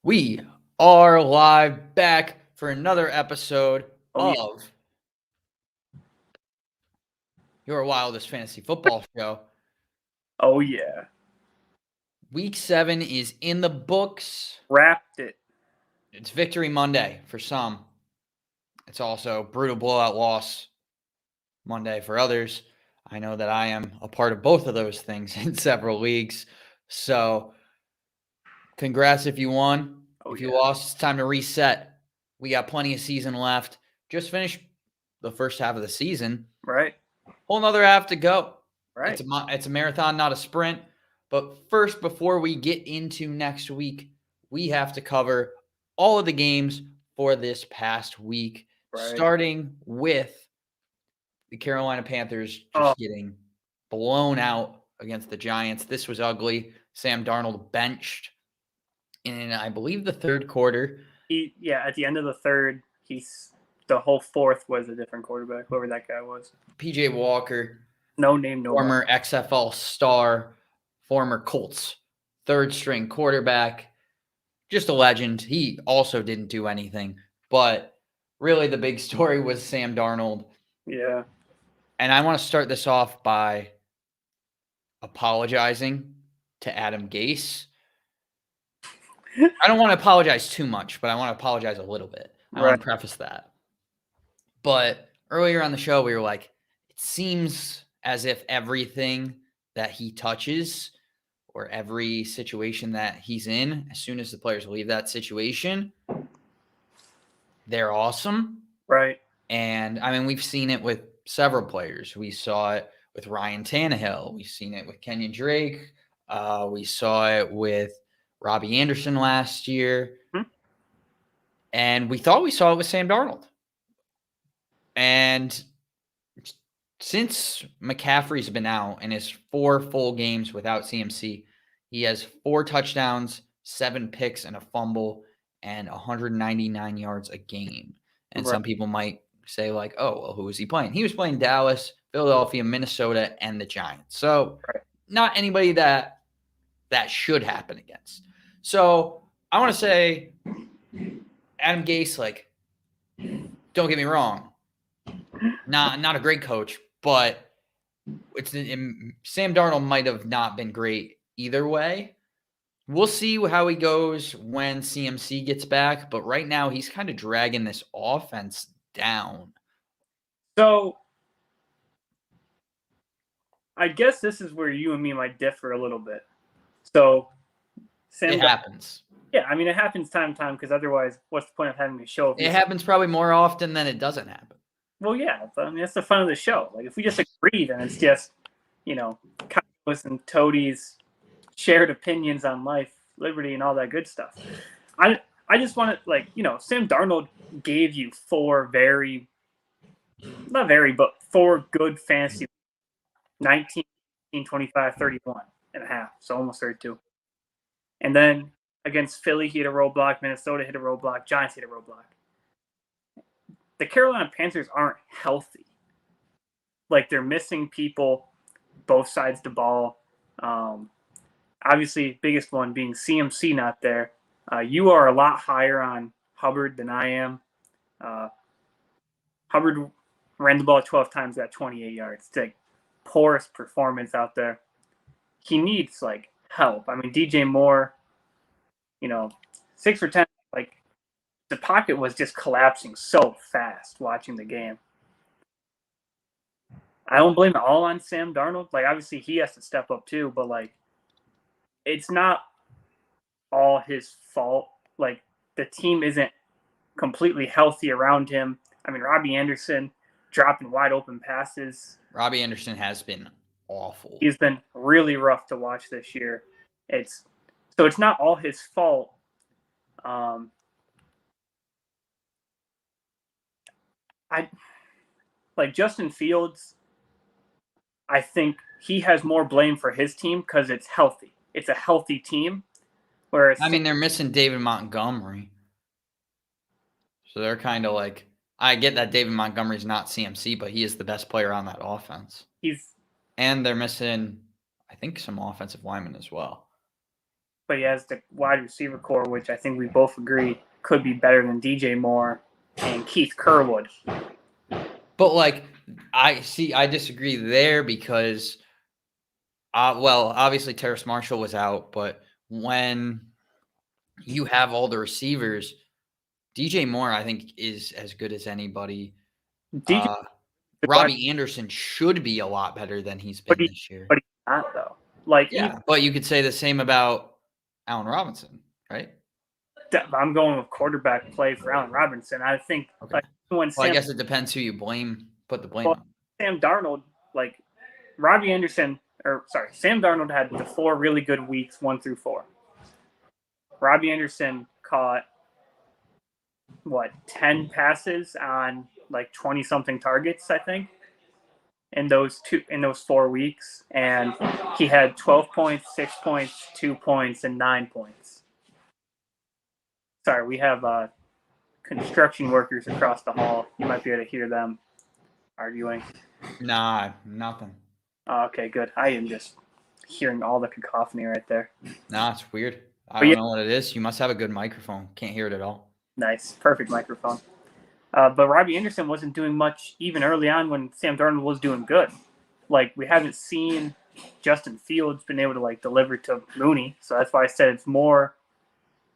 We are live back for another episode of your wildest fantasy football show. Oh, yeah. Week 7 is in the books. Wrapped it. It's Victory Monday for some. It's also brutal blowout loss Monday for others. I know that I am a part of both of those things in several leagues. So congrats if you won. If you lost, it's time to reset. We got plenty of season left. Just finished the first half of the season. Right. Whole nother half to go. Right. It's a marathon, not a sprint. But first, before we get into next week, we have to cover all of the games for this past week, starting with the Carolina Panthers just getting blown out against the Giants. This was ugly. Sam Darnold benched in, I believe, the third quarter. At the end of the third, the whole fourth was a different quarterback, whoever that guy was. PJ Walker. No name, no former XFL star, former Colts third-string quarterback, just a legend. He also didn't do anything, but really the big story was Sam Darnold. Yeah. And I want to start this off by apologizing to Adam Gase. I don't want to apologize too much, but I want to apologize a little bit. I want to preface that. But earlier on the show, we were like, it seems as if everything that he touches or every situation that he's in, as soon as the players leave that situation, they're awesome. Right. And, I mean, we've seen it with several players. We saw it with Ryan Tannehill. We've seen it with Kenyon Drake. We saw it with Robbie Anderson last year. And we thought we saw it with Sam Darnold. And since McCaffrey's been out and his 4 full games without CMC, he has 4 touchdowns, 7 picks, and a fumble, and 199 yards a game. And some people might say, like, oh, well, who is he playing? He was playing Dallas, Philadelphia, Minnesota, and the Giants. So not anybody that should happen against. So I want to say, Adam Gase, like, don't get me wrong, not a great coach, but Sam Darnold might have not been great either way. We'll see how he goes when CMC gets back, but right now he's kind of dragging this offense down. So I guess this is where you and me might differ a little bit. So it happens. Yeah, I mean, it happens time to time because otherwise, what's the point of having a show? It happens probably more often than it doesn't happen. Well, yeah, I mean, that's the fun of the show. Like, if we just agree, then it's just, Kyle's and Toadie's shared opinions on life, liberty, and all that good stuff. I just want to, Sam Darnold gave you 4 good fantasy, 19, 25, 31 and a half, so almost 32. And then against Philly, he hit a roadblock. Minnesota hit a roadblock. Giants hit a roadblock. The Carolina Panthers aren't healthy. Like, they're missing people, both sides of the ball. Obviously, biggest one being CMC not there. You are a lot higher on Hubbard than I am. Hubbard ran the ball 12 times, got 28 yards. It's like poorest performance out there. He needs, help. I mean, DJ Moore, 6 for 10, the pocket was just collapsing so fast watching the game. I don't blame it all on Sam Darnold. Obviously he has to step up too, but it's not all his fault. The team isn't completely healthy around him. I mean, Robbie Anderson dropping wide open passes. Robbie Anderson has been awful. He's been really rough to watch this year. It's not all his fault. Justin Fields, I think he has more blame for his team because it's healthy. It's a healthy team. Whereas they're missing David Montgomery. So they're kind of I get that David Montgomery's not CMC, but he is the best player on that offense. And they're missing, I think, some offensive linemen as well. but he has the wide receiver core, which I think we both agree could be better than DJ Moore and Keith Kerwood. But like, I disagree there because, well, obviously Terrace Marshall was out, but when you have all the receivers, DJ Moore, I think, is as good as anybody. Robbie Anderson should be a lot better than he's been this year. But he's not, though. Like, yeah, but you could say the same about Allen Robinson, right? I'm going with quarterback play for Allen Robinson. I think, okay. I guess it depends who you put the blame on. Sam Darnold, like, Sam Darnold had the 4 really good weeks, 1 through 4. Robbie Anderson caught, 10 passes on, 20-something targets, I think, in those 4 weeks. And he had 12 points, 6 points, 2 points, and 9 points. Sorry, we have construction workers across the hall. You might be able to hear them arguing. Nah, nothing. Oh, okay, good. I am just hearing all the cacophony right there. Nah, it's weird. I don't know what it is. You must have a good microphone. Can't hear it at all. Nice. Perfect microphone. But Robbie Anderson wasn't doing much even early on when Sam Darnold was doing good. We haven't seen Justin Fields been able to, deliver to Mooney. So that's why I said it's more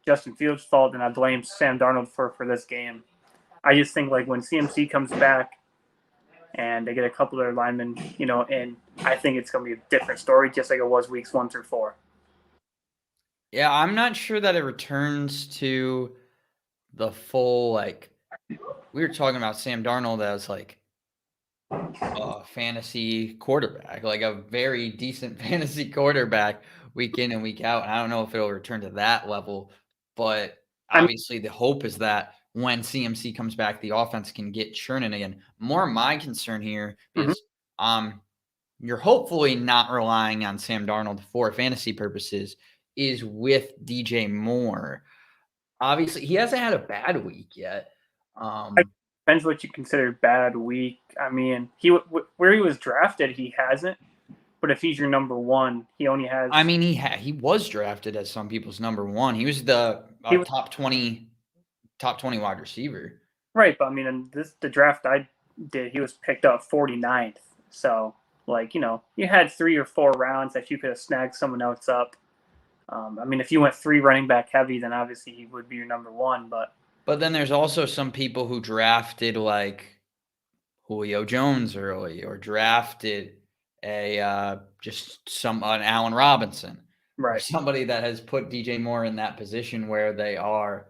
Justin Fields' fault than I blame Sam Darnold for this game. I just think, when CMC comes back and they get a couple of their linemen, in, I think it's going to be a different story, just like it was weeks 1 through 4. Yeah, I'm not sure that it returns to the full, we were talking about Sam Darnold as, a fantasy quarterback, a very decent fantasy quarterback week in and week out. And I don't know if it'll return to that level, but obviously the hope is that when CMC comes back, the offense can get churning again. More my concern here is you're hopefully not relying on Sam Darnold for fantasy purposes is with DJ Moore. Obviously, he hasn't had a bad week yet. Depends what you consider bad week. I mean, where he was drafted, he hasn't. But if he's your number 1, he only has. I mean, he was drafted as some people's number 1. He was the top 20 wide receiver. Right, but I mean, in the draft I did, he was picked up 49th. So, you had 3 or 4 rounds that you could have snagged someone else up. I mean, if you went 3 running back heavy, then obviously he would be your number 1. But then there's also some people who drafted Julio Jones early, or drafted an Allen Robinson, right? Or somebody that has put DJ Moore in that position where they are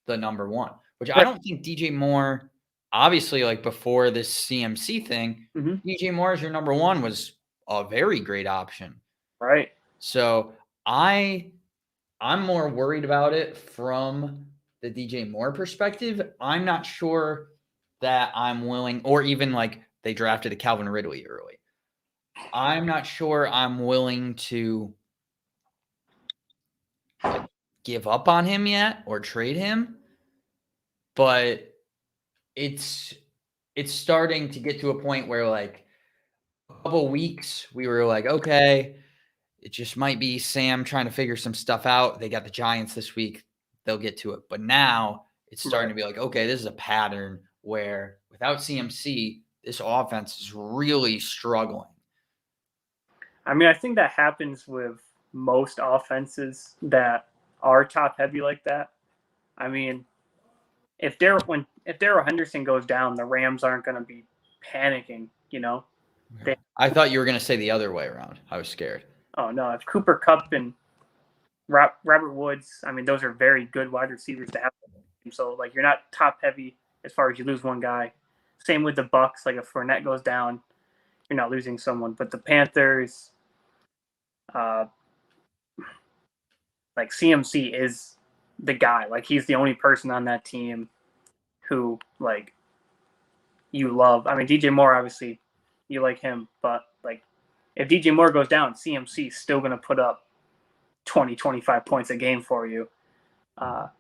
the number 1. Which I don't think DJ Moore, obviously, before this CMC thing, DJ Moore as your number 1 was a very great option, right? So I'm more worried about it from the DJ Moore perspective. I'm not sure that I'm willing, or even they drafted a Calvin Ridley early. I'm not sure I'm willing to give up on him yet or trade him, but it's starting to get to a point where a couple weeks we were okay, it just might be Sam trying to figure some stuff out. They got the Giants this week. They'll get to it. But now it's starting to be okay, this is a pattern where without CMC, this offense is really struggling. I mean, I think that happens with most offenses that are top heavy like that. I mean, if Darrell Henderson goes down, the Rams aren't going to be panicking, I thought you were going to say the other way around. I was scared. Oh, no. If Cooper Kupp and Robert Woods, I mean, those are very good wide receivers to have. So, you're not top heavy as far as you lose one guy. Same with the Bucs. If Fournette goes down, you're not losing someone. But the Panthers, CMC is the guy. He's the only person on that team who, you love. I mean, DJ Moore, obviously, you like him. But, if DJ Moore goes down, CMC is still going to put up 20, 25 points a game for you. I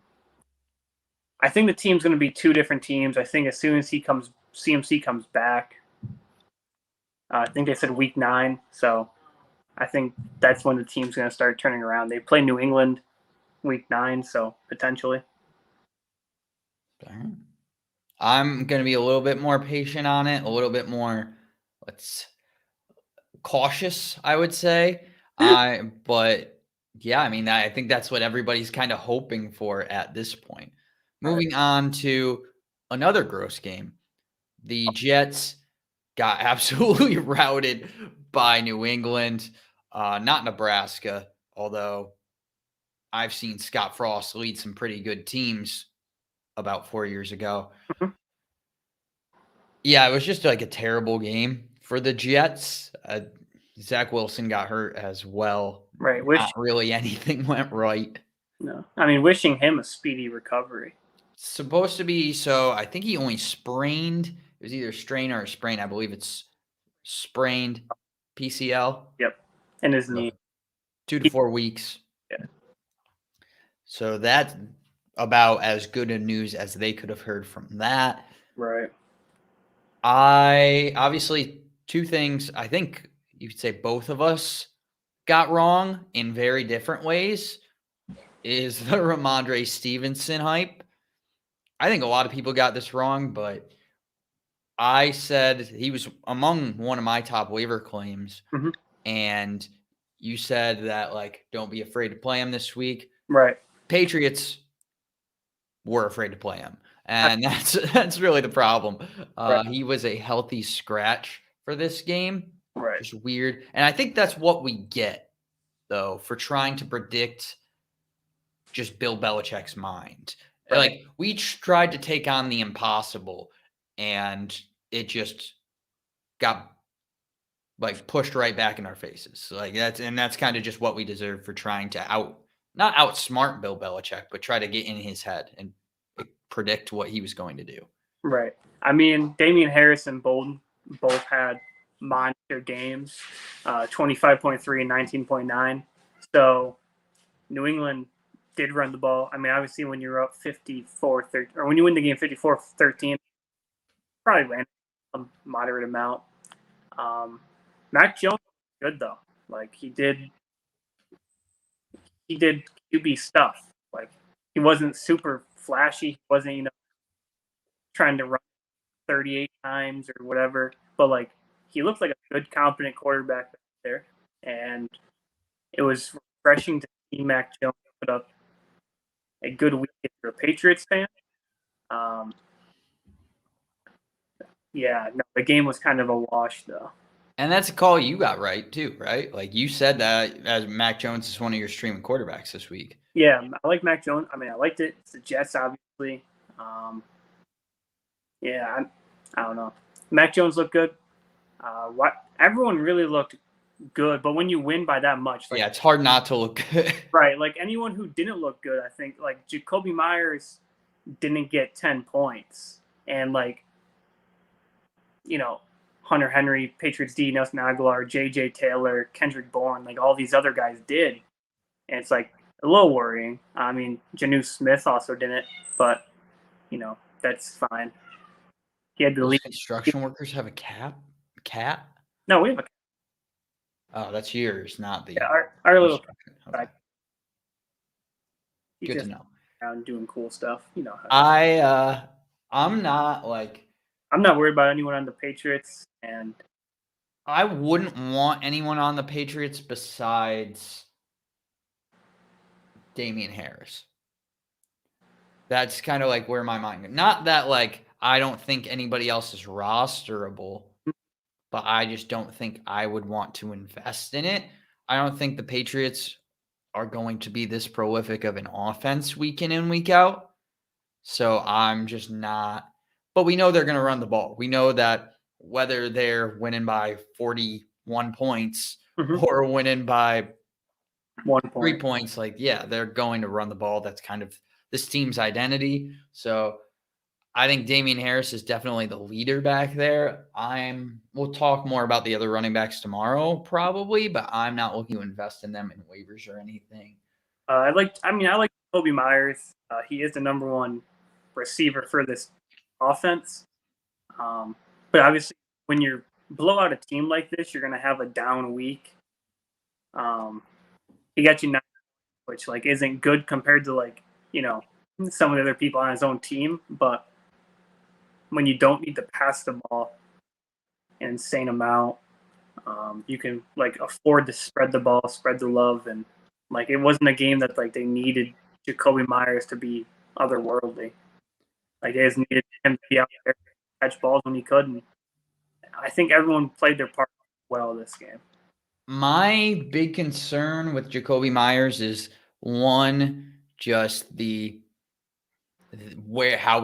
think the team's going to be 2 different teams. I think as soon as CMC comes back, I think they said week 9. So I think that's when the team's going to start turning around. They play New England week 9, so potentially. I'm going to be a little bit more patient on it, a little bit more cautious, I would say. But yeah, I mean, I think that's what everybody's kind of hoping for at this point. Moving on to another gross game. The Jets got absolutely routed by New England, not Nebraska, although I've seen Scott Frost lead some pretty good teams about 4 years ago. Yeah, it was just like a terrible game for the Jets. Zach Wilson got hurt as well. Right. Not really anything went right. No. I mean, wishing him a speedy recovery. Supposed to be, so I think he only sprained. It was either strain or a sprain. I believe it's sprained PCL. Yep. And his knee. 2 to 4 weeks. Yeah. So that's about as good a news as they could have heard from that. Right. Obviously, 2 things I think you could say both of us got wrong in very different ways is the Ramondre Stevenson hype. I think a lot of people got this wrong, but I said he was among one of my top waiver claims. Mm-hmm. And you said that, like, don't be afraid to play him this week. Right. Patriots were afraid to play him. And that's really the problem. Right. He was a healthy scratch for this game. Right. Just weird. And I think that's what we get, though, for trying to predict just Bill Belichick's mind. Right. Like, we tried to take on the impossible, and it just got like pushed right back in our faces. Like that's kind of just what we deserve for trying to not outsmart Bill Belichick, but try to get in his head and predict what he was going to do. Right. I mean, Damian Harris and Bolden both had monster games, 25.3 and 19.9. So New England did run the ball. I mean, obviously when you're up 54-13, or when you win the game 54-13, probably ran a moderate amount. Mac Jones was good though. Like he did QB stuff. Like he wasn't super flashy. He wasn't, trying to run 38 times or whatever. But like he looked like a good, competent quarterback there. And it was refreshing to see Mac Jones put up a good week if you're a Patriots fan. Yeah, no, the game was kind of a wash though. And that's a call you got right too, right? Like you said that as Mac Jones is one of your streaming quarterbacks this week. Yeah, I like Mac Jones. I mean, I liked it. It's the Jets, obviously. Yeah, I don't know. Mac Jones looked good. Everyone really looked good, but when you win by that much, yeah, it's hard not to look good. Right, like anyone who didn't look good, I think, like Jacoby Myers didn't get 10 points, and like, Hunter Henry, Patriots D, Nelson Aguilar, J.J. Taylor, Kendrick Bourne, like all these other guys did, and it's like a little worrying. I mean, Janu Smith also didn't, but that's fine. He had the lead. Construction workers have a cat? No, we have a cat. Oh, that's yours, not the. Yeah, our little okay. He's good just to know. Around doing cool stuff, I'm not like. I'm not worried about anyone on the Patriots, and I wouldn't want anyone on the Patriots besides Damian Harris. That's kind of like where my mind goes. Not that like I don't think anybody else is rosterable, but I just don't think I would want to invest in it. I don't think the Patriots are going to be this prolific of an offense week in and week out. So I'm just not. But we know they're going to run the ball. We know that whether they're winning by 41 points or winning by 1 point. 3 points, like, yeah, they're going to run the ball. That's kind of this team's identity. So I think Damian Harris is definitely the leader back there. We'll talk more about the other running backs tomorrow, probably, but I'm not looking to invest in them in waivers or anything. I like Kobe Myers. He is the number one receiver for this offense. But obviously, when you blow out a team like this, you're going to have a down week. He got you 9, which like isn't good compared to like some of the other people on his own team. But when you don't need to pass the ball an insane amount, you can like afford to spread the ball, spread the love, and like it wasn't a game that like they needed Jacoby Myers to be otherworldly. Like they just needed him to be out there, catch balls when he could, and I think everyone played their part well this game. My big concern with Jacoby Myers is one, just how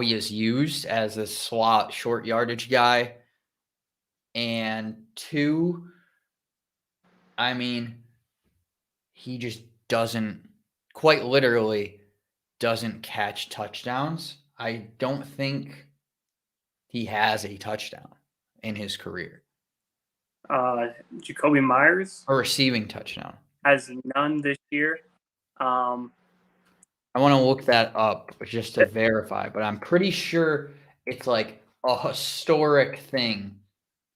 he is used as a slot short yardage guy, and two, I mean, he just doesn't, quite literally doesn't catch touchdowns. I don't think he has a touchdown in his career. Jacoby Myers, A receiving touchdown. has none this year. I want to look that up just to verify, but I'm pretty sure it's like a historic thing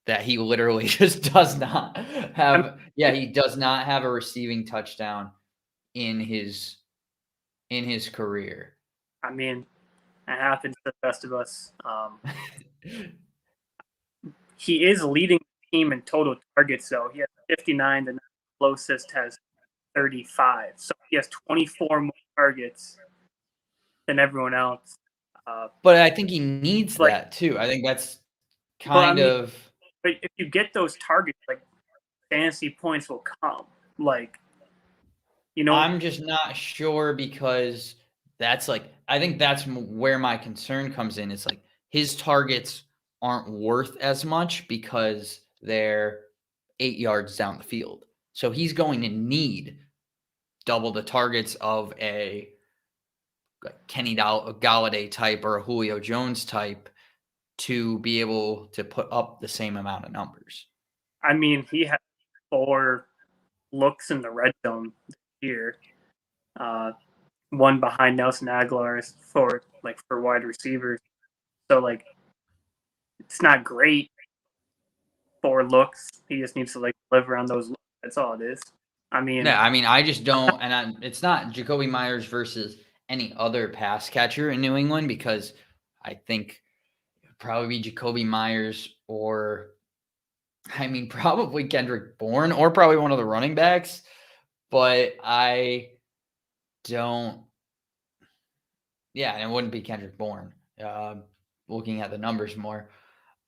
that he literally just does not have. Yeah, he does not have a receiving touchdown in his career. I mean, it happens to the best of us. He is leading the team in total targets, though. He has 59. The closest has 35. So he has 24 more targets than everyone else. But I think he needs that too. I think that's kind of. But if you get those targets, like fantasy points will come. Like, I'm just not sure because that's like, I think that's where my concern comes in. It's like his targets aren't worth as much because they're 8 yards down the field. So he's going to need double the targets of a Kenny Galladay type or a Julio Jones type to be able to put up the same amount of numbers. I mean, he had 4 looks in the red zone this year. One behind Nelson Aguilar for wide receivers. So like, it's not great. 4 looks. He just needs to like live around those looks. That's all it is. I mean, I just don't, and it's not Jacoby Myers versus any other pass catcher in New England because I think it would probably be Jacoby Myers or, probably Kendrick Bourne or probably one of the running backs, but I don't. Yeah, and it wouldn't be Kendrick Bourne. Looking at the numbers more,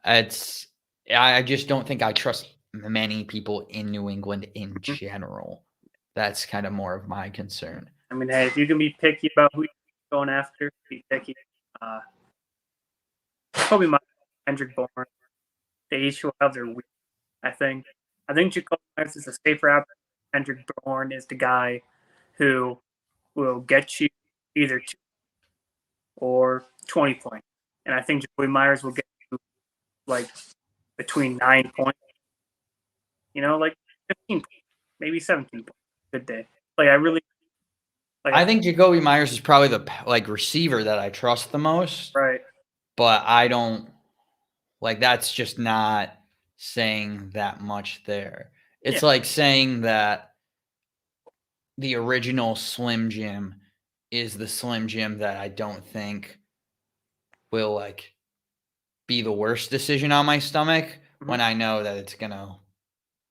I just don't think I trust many people in New England in general. That's kind of more of my concern. I mean, hey, if you can be picky about who you're going after, be picky. Probably my Kendrick Bourne. They each will have their week. I think Jacoby Myers is a safer option. Kendrick Bourne is the guy who will get you either 2 or 20 points. And I think Jacoby Myers will get you like between 9 points, like 15 points, maybe 17 points. Good day. I think Jacoby Myers is probably the receiver that I trust the most. Right. But I don't that's just not saying that much there. It's like saying that the original Slim Jim is the Slim Jim that I don't think will be the worst decision on my stomach when I know that it's going to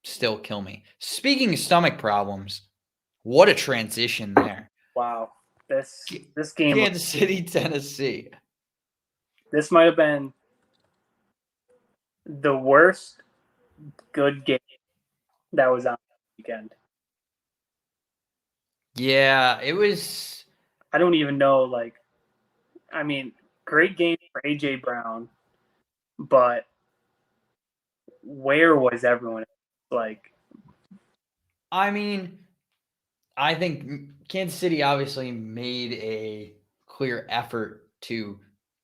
still kill me. Speaking of stomach problems, what a transition there. Wow. This game, Kansas City, Tennessee. This might have been the worst good game that was on the weekend. Yeah, it was. I don't even know, great game for A.J. Brown, but where was everyone? I think Kansas City obviously made a clear effort to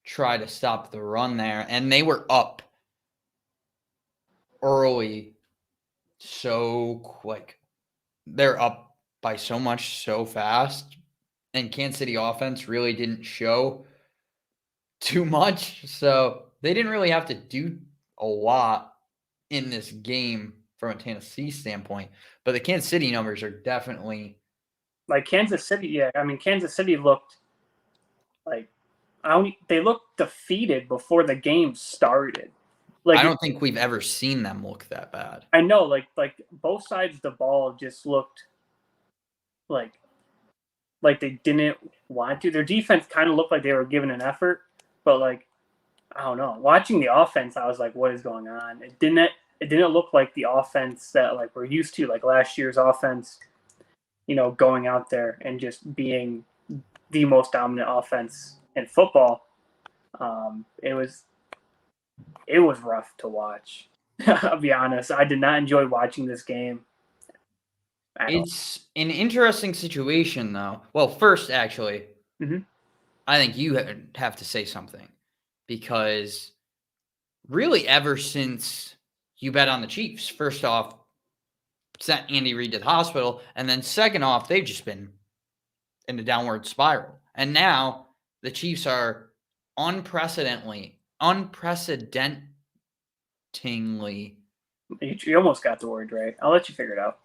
try to stop the run there, and they were up early. So they're up by so much so fast, and Kansas City offense really didn't show too much. So they didn't really have to do a lot in this game from a Tennessee standpoint, but the Kansas City numbers are definitely like Kansas City. Yeah, I mean Kansas City looked like they looked defeated before the game started. Like I don't think we've ever seen them look that bad. I know, like both sides of the ball just looked like they didn't want to. Their defense kind of looked like they were giving an effort, but like I don't know. Watching the offense, I was like, what is going on? It didn't look like the offense that like we're used to, like last year's offense, going out there and just being the most dominant offense in football. It was rough to watch. I'll be honest. I did not enjoy watching this game. It's an interesting situation, though. Well, first, actually, I think you have to say something because really ever since you bet on the Chiefs, first off, sent Andy Reid to the hospital, and then second off, they've just been in a downward spiral. And now the Chiefs are unprecedentedly You almost got the word right. I'll let you figure it out.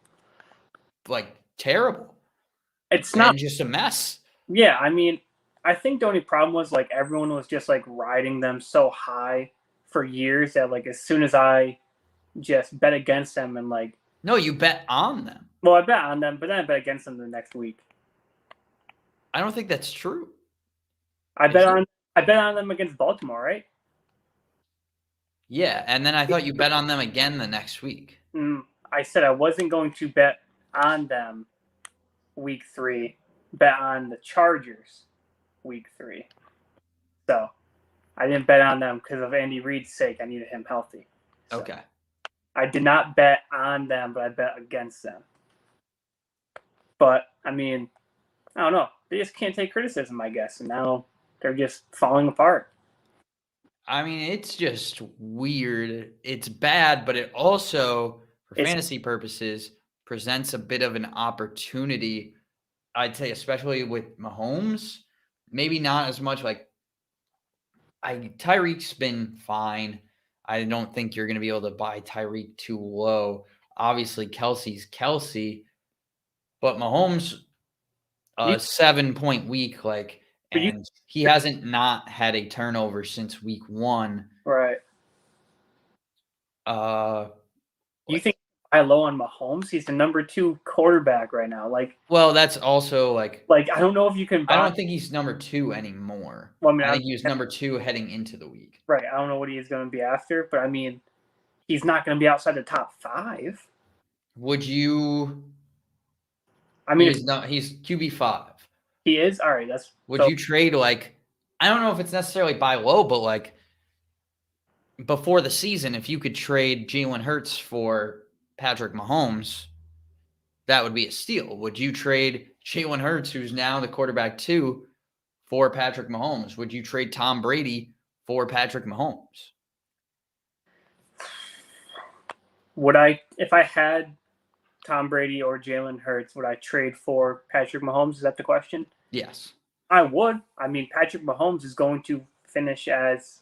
Like terrible. It's not just a mess. Yeah, I mean, I think the only problem was like everyone was just like riding them so high for years that like as soon as I just bet against them and like no, you bet on them. Well, I bet on them, but then I bet against them the next week. I don't think that's true. I bet on them against Baltimore, right? Yeah, and then I thought you bet on them again the next week. I said I wasn't going to bet on them week 3. Bet on the Chargers week 3. So I didn't bet on them because of Andy Reid's sake. I needed him healthy. So okay. I did not bet on them, but I bet against them. But I mean, I don't know. They just can't take criticism, I guess, and now they're just falling apart. I mean, it's just weird. It's bad, but it also, for fantasy purposes, presents a bit of an opportunity. I'd say, especially with Mahomes, maybe not as much. Like, Tyreek's been fine. I don't think you're going to be able to buy Tyreek too low. Obviously, Kelsey's Kelsey, but Mahomes, 7-point week, like. And he hasn't not had a turnover since week 1. Right. You think I low on Mahomes? He's the number 2 quarterback right now. Well, that's also like I don't know if you can. I don't think he's number 2 anymore. Well, I mean, I think he was number 2 heading into the week. Right. I don't know what he is going to be after, but I mean, he's not going to be outside the top 5. Would you? I mean, he's QB5. He is? All right. Would you trade I don't know if it's necessarily buy low, but before the season, if you could trade Jalen Hurts for Patrick Mahomes, that would be a steal. Would you trade Jalen Hurts, who's now the quarterback 2, for Patrick Mahomes? Would you trade Tom Brady for Patrick Mahomes? Would I, if I had Tom Brady or Jalen Hurts, would I trade for Patrick Mahomes? Is that the question? Yes. I would. I mean, Patrick Mahomes is going to finish as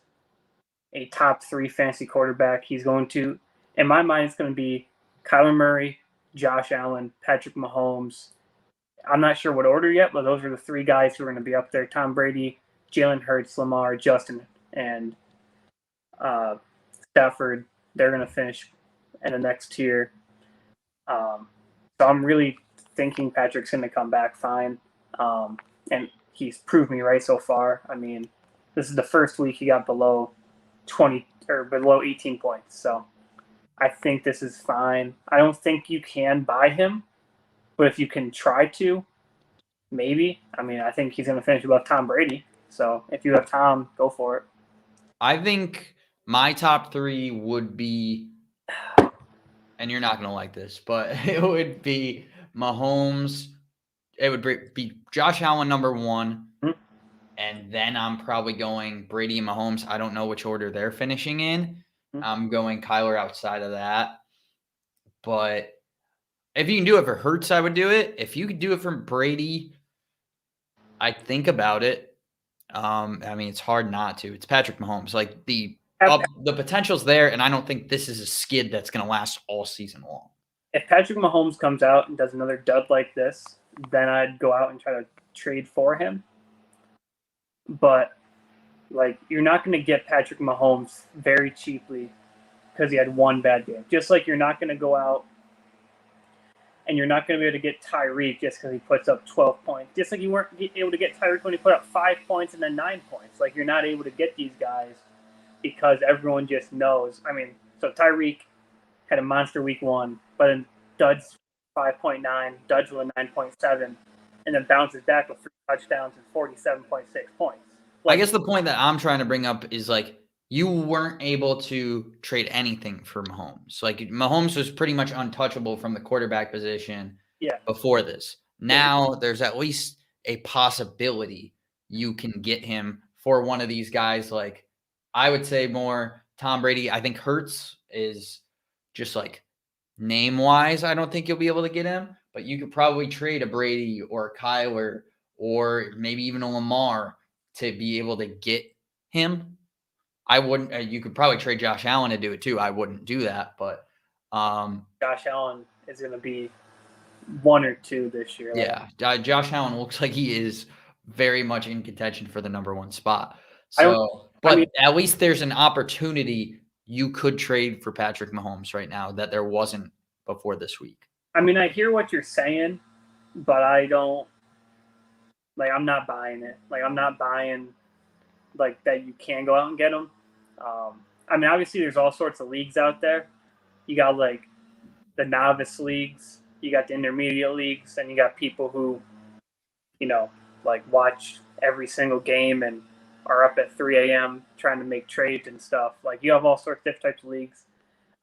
a top 3 fantasy quarterback. He's going to, in my mind, it's going to be Kyler Murray, Josh Allen, Patrick Mahomes. I'm not sure what order yet, but those are the 3 guys who are going to be up there. Tom Brady, Jalen Hurts, Lamar, Justin, and Stafford. They're going to finish in the next tier. So I'm really thinking Patrick's going to come back fine. And he's proved me right so far. I mean, this is the first week he got below 20 or below 18 points. So I think this is fine. I don't think you can buy him, but if you can try to, maybe. I mean, I think he's going to finish above Tom Brady. So if you have Tom, go for it. I think my top 3 would be, and you're not going to like this, but it would be Mahomes. It would be Josh Allen number 1, and then I'm probably going Brady and Mahomes. I don't know which order they're finishing in. I'm going Kyler outside of that. But if you can do it for Hurts, I would do it. If you could do it for Brady, I'd think about it. I mean, it's hard not to. It's Patrick Mahomes. The the potential's there, and I don't think this is a skid that's going to last all season long. If Patrick Mahomes comes out and does another dud like this, then I'd go out and try to trade for him. But like, you're not going to get Patrick Mahomes very cheaply because he had one bad game. Just like you're not going to go out and you're not going to be able to get Tyreek just because he puts up 12 points. Just like you weren't able to get Tyreek when he put up 5 points and then 9 points. Like, you're not able to get these guys because everyone just knows. I mean, so Tyreek had a monster week 1, but then duds 5.9, duds with a 9.7, and then bounces back with 3 touchdowns and 47.6 points. I guess the point that I'm trying to bring up is, like, you weren't able to trade anything for Mahomes. Like, Mahomes was pretty much untouchable from the quarterback position before this. Now there's at least a possibility you can get him for one of these guys. Like, I would say more Tom Brady. I think Hurts is just, like, name-wise, I don't think you'll be able to get him. But you could probably trade a Brady or a Kyler or maybe even a Lamar to be able to get him. I wouldn't. You could probably trade Josh Allen to do it too. I wouldn't do that, but Josh Allen is going to be 1 or 2 this year. Yeah, Josh Allen looks like he is very much in contention for the number 1 spot. So, at least there's an opportunity you could trade for Patrick Mahomes right now that there wasn't before this week. I mean, I hear what you're saying, but I don't. Like, I'm not buying it. Like, I'm not buying, like, that you can go out and get them. I mean, obviously, there's all sorts of leagues out there. You got, like, the novice leagues. You got the intermediate leagues. And you got people who, you know, like, watch every single game and are up at 3 a.m. trying to make trades and stuff. Like, you have all sorts of different types of leagues.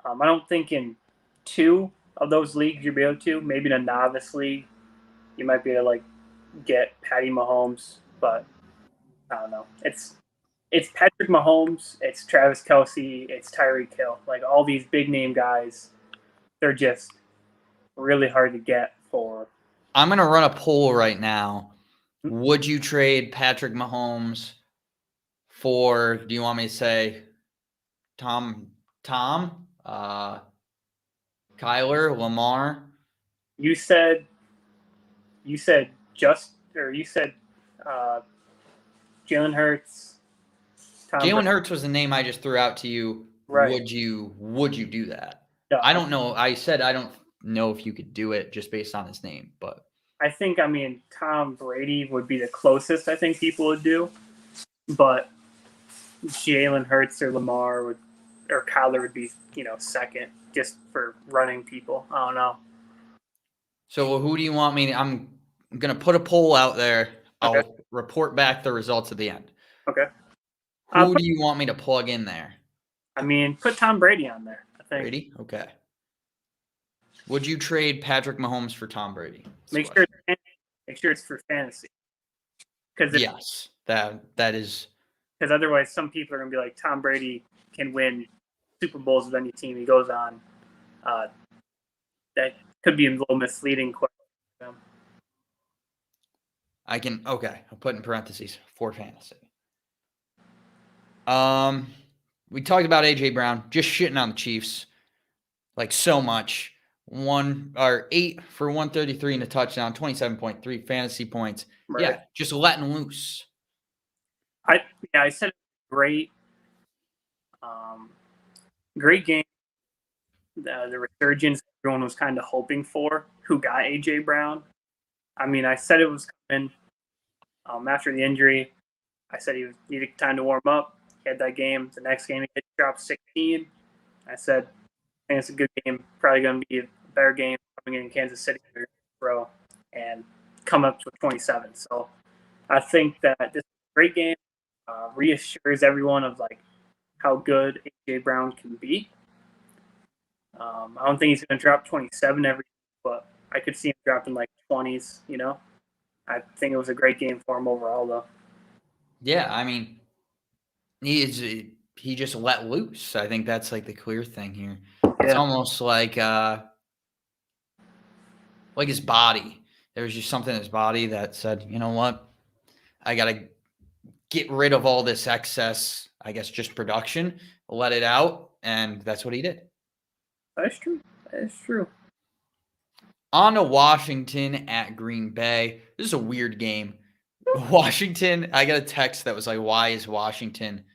I don't think in 2 of those leagues you'll be able to. Maybe in a novice league, you might be able to, like, get Patty Mahomes, but I don't know. It's Patrick Mahomes, it's Travis Kelce, it's Tyreek Hill. Like, all these big name guys, they're just really hard to get for. I'm gonna run a poll right now. Would you trade Patrick Mahomes for? Do you want me to say Tom, Kyler, Lamar? You said Jalen Hurts. Jalen Hurts was the name I just threw out to you. Right. Would you do that? No. I don't know. I said I don't know if you could do it just based on his name, but I think, I mean, Tom Brady would be the closest I think people would do, but Jalen Hurts or Lamar or Kyler would be, second, just for running people. I don't know. So who do you want me? I'm going to put a poll out there. Okay. I'll report back the results at the end. Okay. Who do you want me to plug in there? I mean, put Tom Brady on there, I think. Brady? Okay. Would you trade Patrick Mahomes for Tom Brady? Make sure it's for fantasy. Yes, that is. Because otherwise, some people are going to be like, Tom Brady can win Super Bowls with any team he goes on. That could be a little misleading. I'll put in parentheses for fantasy. We talked about AJ Brown just shitting on the Chiefs, like, so much. 8 for 133 and a touchdown, 27.3 fantasy points. Right. Yeah, just letting loose. I said great game. The resurgence everyone was kind of hoping for, who got AJ Brown. I mean, I said it was coming after the injury. I said he needed time to warm up. He had that game. The next game, he dropped 16. I said, I think it's a good game. Probably going to be a better game coming in Kansas City, bro, and come up with 27. So I think that this is a great game. Reassures everyone of, like, how good AJ Brown can be. I don't think he's going to drop 27 every, but I could see him dropping like 20s. I think it was a great game for him overall, though. Yeah, I mean, he just let loose. I think that's, like, the clear thing here. It's almost like his body. There was just something in his body that said, you know what? I got to get rid of all this excess. I guess, just production, let it out, and that's what he did. That's true. That's true. On to Washington at Green Bay. This is a weird game. Washington, I got a text that was like, why is Washington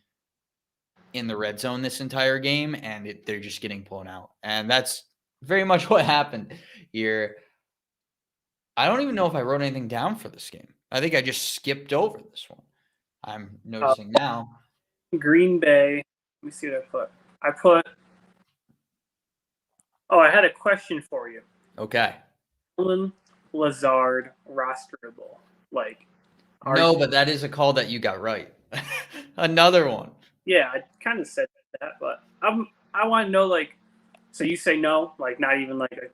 in the red zone this entire game? And they're just getting blown out. And that's very much what happened here. I don't even know if I wrote anything down for this game. I think I just skipped over this one. I'm noticing now. Green Bay. Let me see what I put. Oh, I had a question for you. Okay. Allen Lazard rosterable. Like, no, but that is a call that you got right. Another one. Yeah, I kind of said that, but I want to know, like, so you say no, like not even like a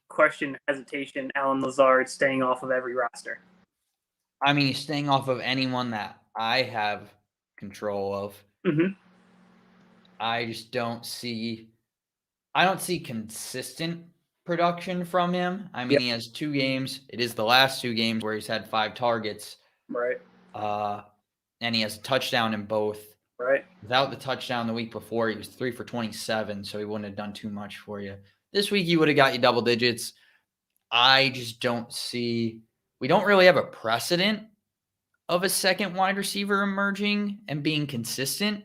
question, hesitation, Allen Lazard staying off of every roster. I mean, he's staying off of anyone that I have control of. Mm-hmm. I just don't see consistent production from him. I mean, He has 2 games. It is the last 2 games where he's had 5 targets. Right. And he has a touchdown in both. Right. Without the touchdown the week before, he was 3 for 27, so he wouldn't have done too much for you. This week, he would have got you double digits. I just don't see – we don't really have a precedent of a second wide receiver emerging and being consistent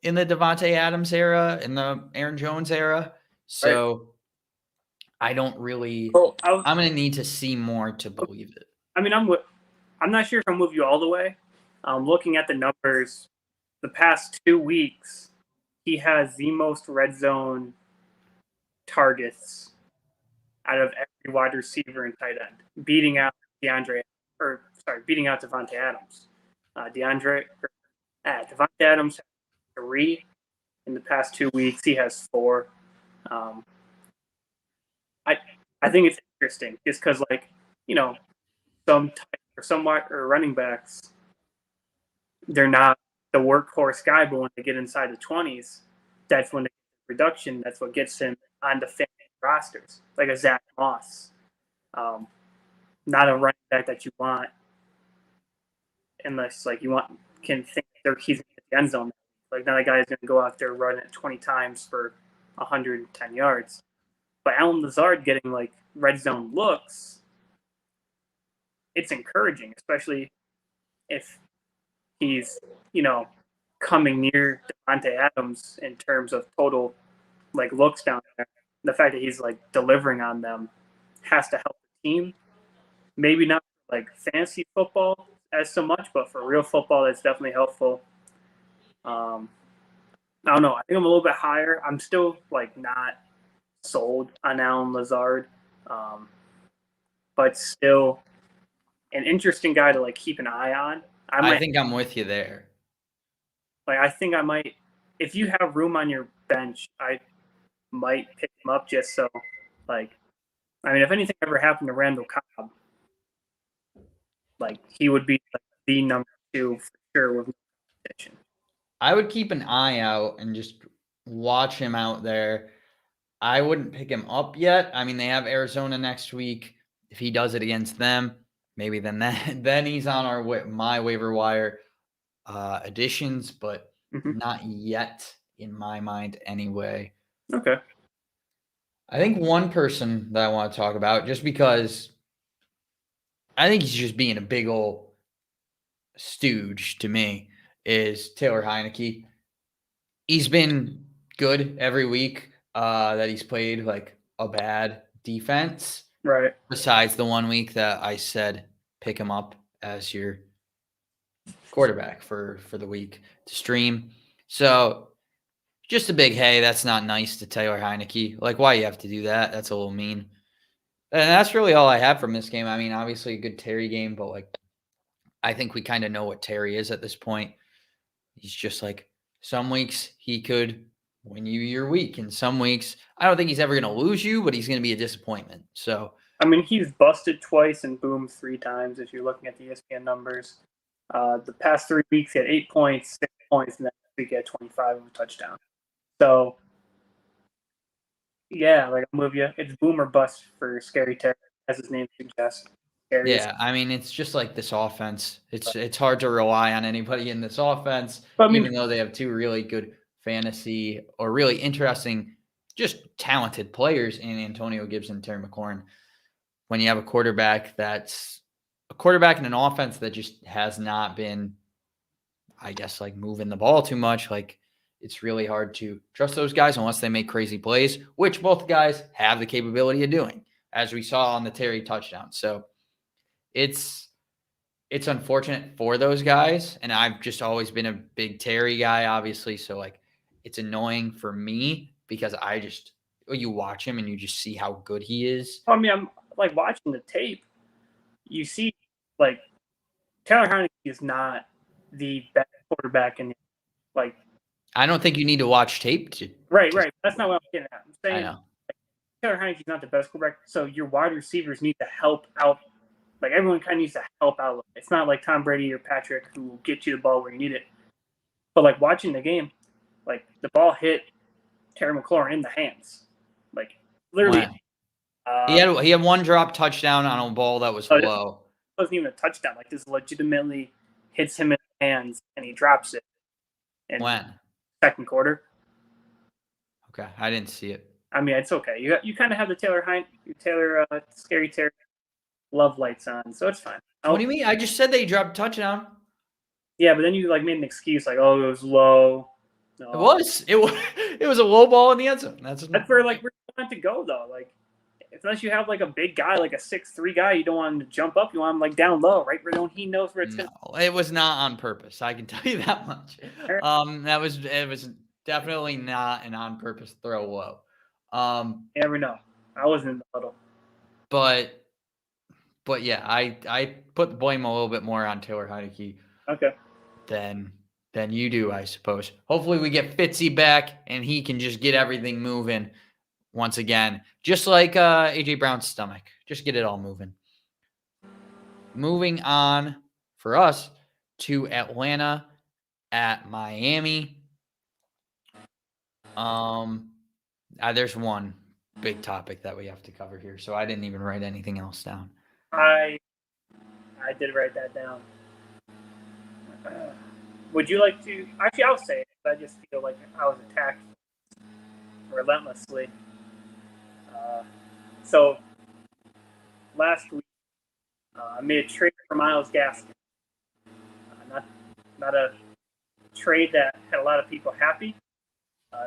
in the Devontae Adams era, in the Aaron Jones era. So I don't really I'm going to need to see more to believe it. I mean, I'm not sure if I'm with you all the way. Looking at the numbers, the past 2 weeks, he has the most red zone targets out of every wide receiver and tight end, beating out Devontae Adams. Devontae Adams has 3 in the past 2 weeks. He has 4. I think it's interesting just because, like, you know, some running backs, they're not the workhorse guy, but when they get inside the 20s, that's when they get production. That's what gets him on the fantasy rosters, like a Zach Moss. Not a running back that you want unless, like, can think he's in the end zone. Like, not a guy who's going to go out there running it 20 times for 110 yards. But Allen Lazard getting, like, red zone looks, it's encouraging, especially if he's, coming near Devontae Adams in terms of total, like, looks down there. The fact that he's, like, delivering on them has to help the team. Maybe not like fantasy football as so much, but for real football, that's definitely helpful. I don't know. I think I'm a little bit higher. I'm still, like, not sold on Allen Lazard, but still an interesting guy to, like, keep an eye on. I think I'm with you there. Like, I think I might, if you have room on your bench, I might pick him up just so, like, I mean, if anything ever happened to Randall Cobb, like, he would be, like, the number 2 for sure with competition. I would keep an eye out and just watch him out there. I wouldn't pick him up yet. I mean, they have Arizona next week. If he does it against them, maybe then he's on my waiver wire additions, but not yet in my mind anyway. Okay. I think one person that I want to talk about, just because I think he's just being a big old stooge to me, is Taylor Heinicke. He's been good every week that he's played, like, a bad defense. Right. Besides the 1 week that I said pick him up as your quarterback for the week to stream. So just a big hey, that's not nice to Taylor Heinicke. Like, why you have to do that? That's a little mean. And that's really all I have from this game. I mean, obviously a good Terry game, but, like, I think we kind of know what Terry is at this point. He's just, like, some weeks he could win you your week, and some weeks I don't think he's ever going to lose you, but he's going to be a disappointment. So, I mean, he's busted twice and boomed 3 times if you're looking at the ESPN numbers. The past 3 weeks he had 8 points, 6 points, and then next week he had 25 and a touchdown. So, yeah, like, I'm with you. It's boom or bust for Scary Terry, as his name suggests. Yeah, I mean, it's just like this offense. It's hard to rely on anybody in this offense, But, I mean, even though they have two really good fantasy or really interesting, just talented players in Antonio Gibson, Terry McLaurin. When you have a quarterback that's a quarterback in an offense that just has not been, I guess, like moving the ball too much, like it's really hard to trust those guys unless they make crazy plays, which both guys have the capability of doing, as we saw on the Terry touchdown. So it's unfortunate for those guys, and I've just always been a big Terry guy, obviously, so, like, it's annoying for me because you watch him and you just see how good he is. I mean, I'm, like, watching the tape, you see, like, Taylor Heineke is not the best quarterback in the, like. I don't think you need to watch tape to Right. That's not what I'm getting at. I'm I saying know. Taylor Heineke's not the best quarterback, so your wide receivers need to help out. Like, everyone kind of needs to help out. It's not like Tom Brady or Patrick who will get you the ball where you need it. But, like, watching the game, like, the ball hit Terry McLaurin in the hands. Like, literally. Wow. He had one drop touchdown on a ball that was low. It wasn't even a touchdown. Like, this legitimately hits him in the hands, and he drops it. When? Second quarter. Okay, I didn't see it. I mean, it's okay. You kind of have the Scary Terry love lights on, so it's fine. What do you mean? I just said they dropped a touchdown. Yeah, but then you, like, made an excuse, like, oh, it was low. No. It was a low ball in the end zone. That's where, like, we're trying to go, though. Like, unless you have, like, a big guy, like a 6'3" guy, you don't want him to jump up. You want him, like, down low, right? Where he knows where it's going. No, it was not on purpose. I can tell you that much. It was definitely not an on purpose throw low. You never know. I wasn't in the huddle. But yeah, I put the blame a little bit more on Taylor Heineke. Okay. Than you do, I suppose. Hopefully we get Fitzy back and he can just get everything moving once again. Just like A.J. Brown's stomach. Just get it all moving. Moving on for us to Atlanta at Miami. There's one big topic that we have to cover here, so I didn't even write anything else down. I did write that down. Would you like to? Actually, I'll say it. I just feel like I was attacked relentlessly. So last week, I made a trade for Myles Gaskin. Not a trade that had a lot of people happy.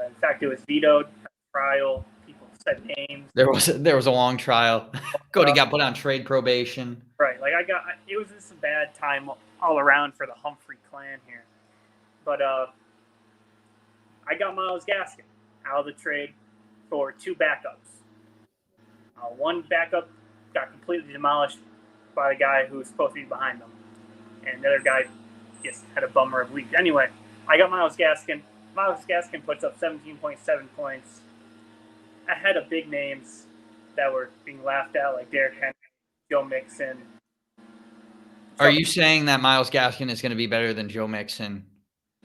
In fact, it was vetoed. Trial. People said names. There was a long trial. Cody got put on trade probation. Right. Like it was just a bad time all around for the Humphrey clan here. But I got Myles Gaskin out of the trade for two backups. One backup got completely demolished by the guy who was supposed to be behind them. And the other guy just had a bummer of week. Anyway, I got Myles Gaskin. Myles Gaskin puts up 17.7 points ahead of big names that were being laughed at, like Derrick Henry, Joe Mixon. Are you saying that Myles Gaskin is going to be better than Joe Mixon,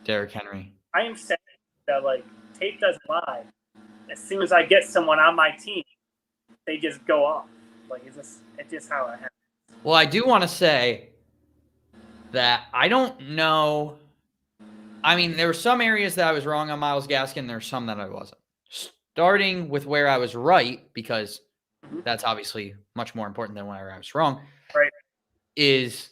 Derrick Henry? I am saying that, like, tape doesn't lie. As soon as I get someone on my team, they just go off. Like, it's just how it happens. Well, I do want to say that I don't know. I mean, there were some areas that I was wrong on Myles Gaskin. There were some that I wasn't. Starting with where I was right, because that's obviously much more important than where I was wrong, right? Is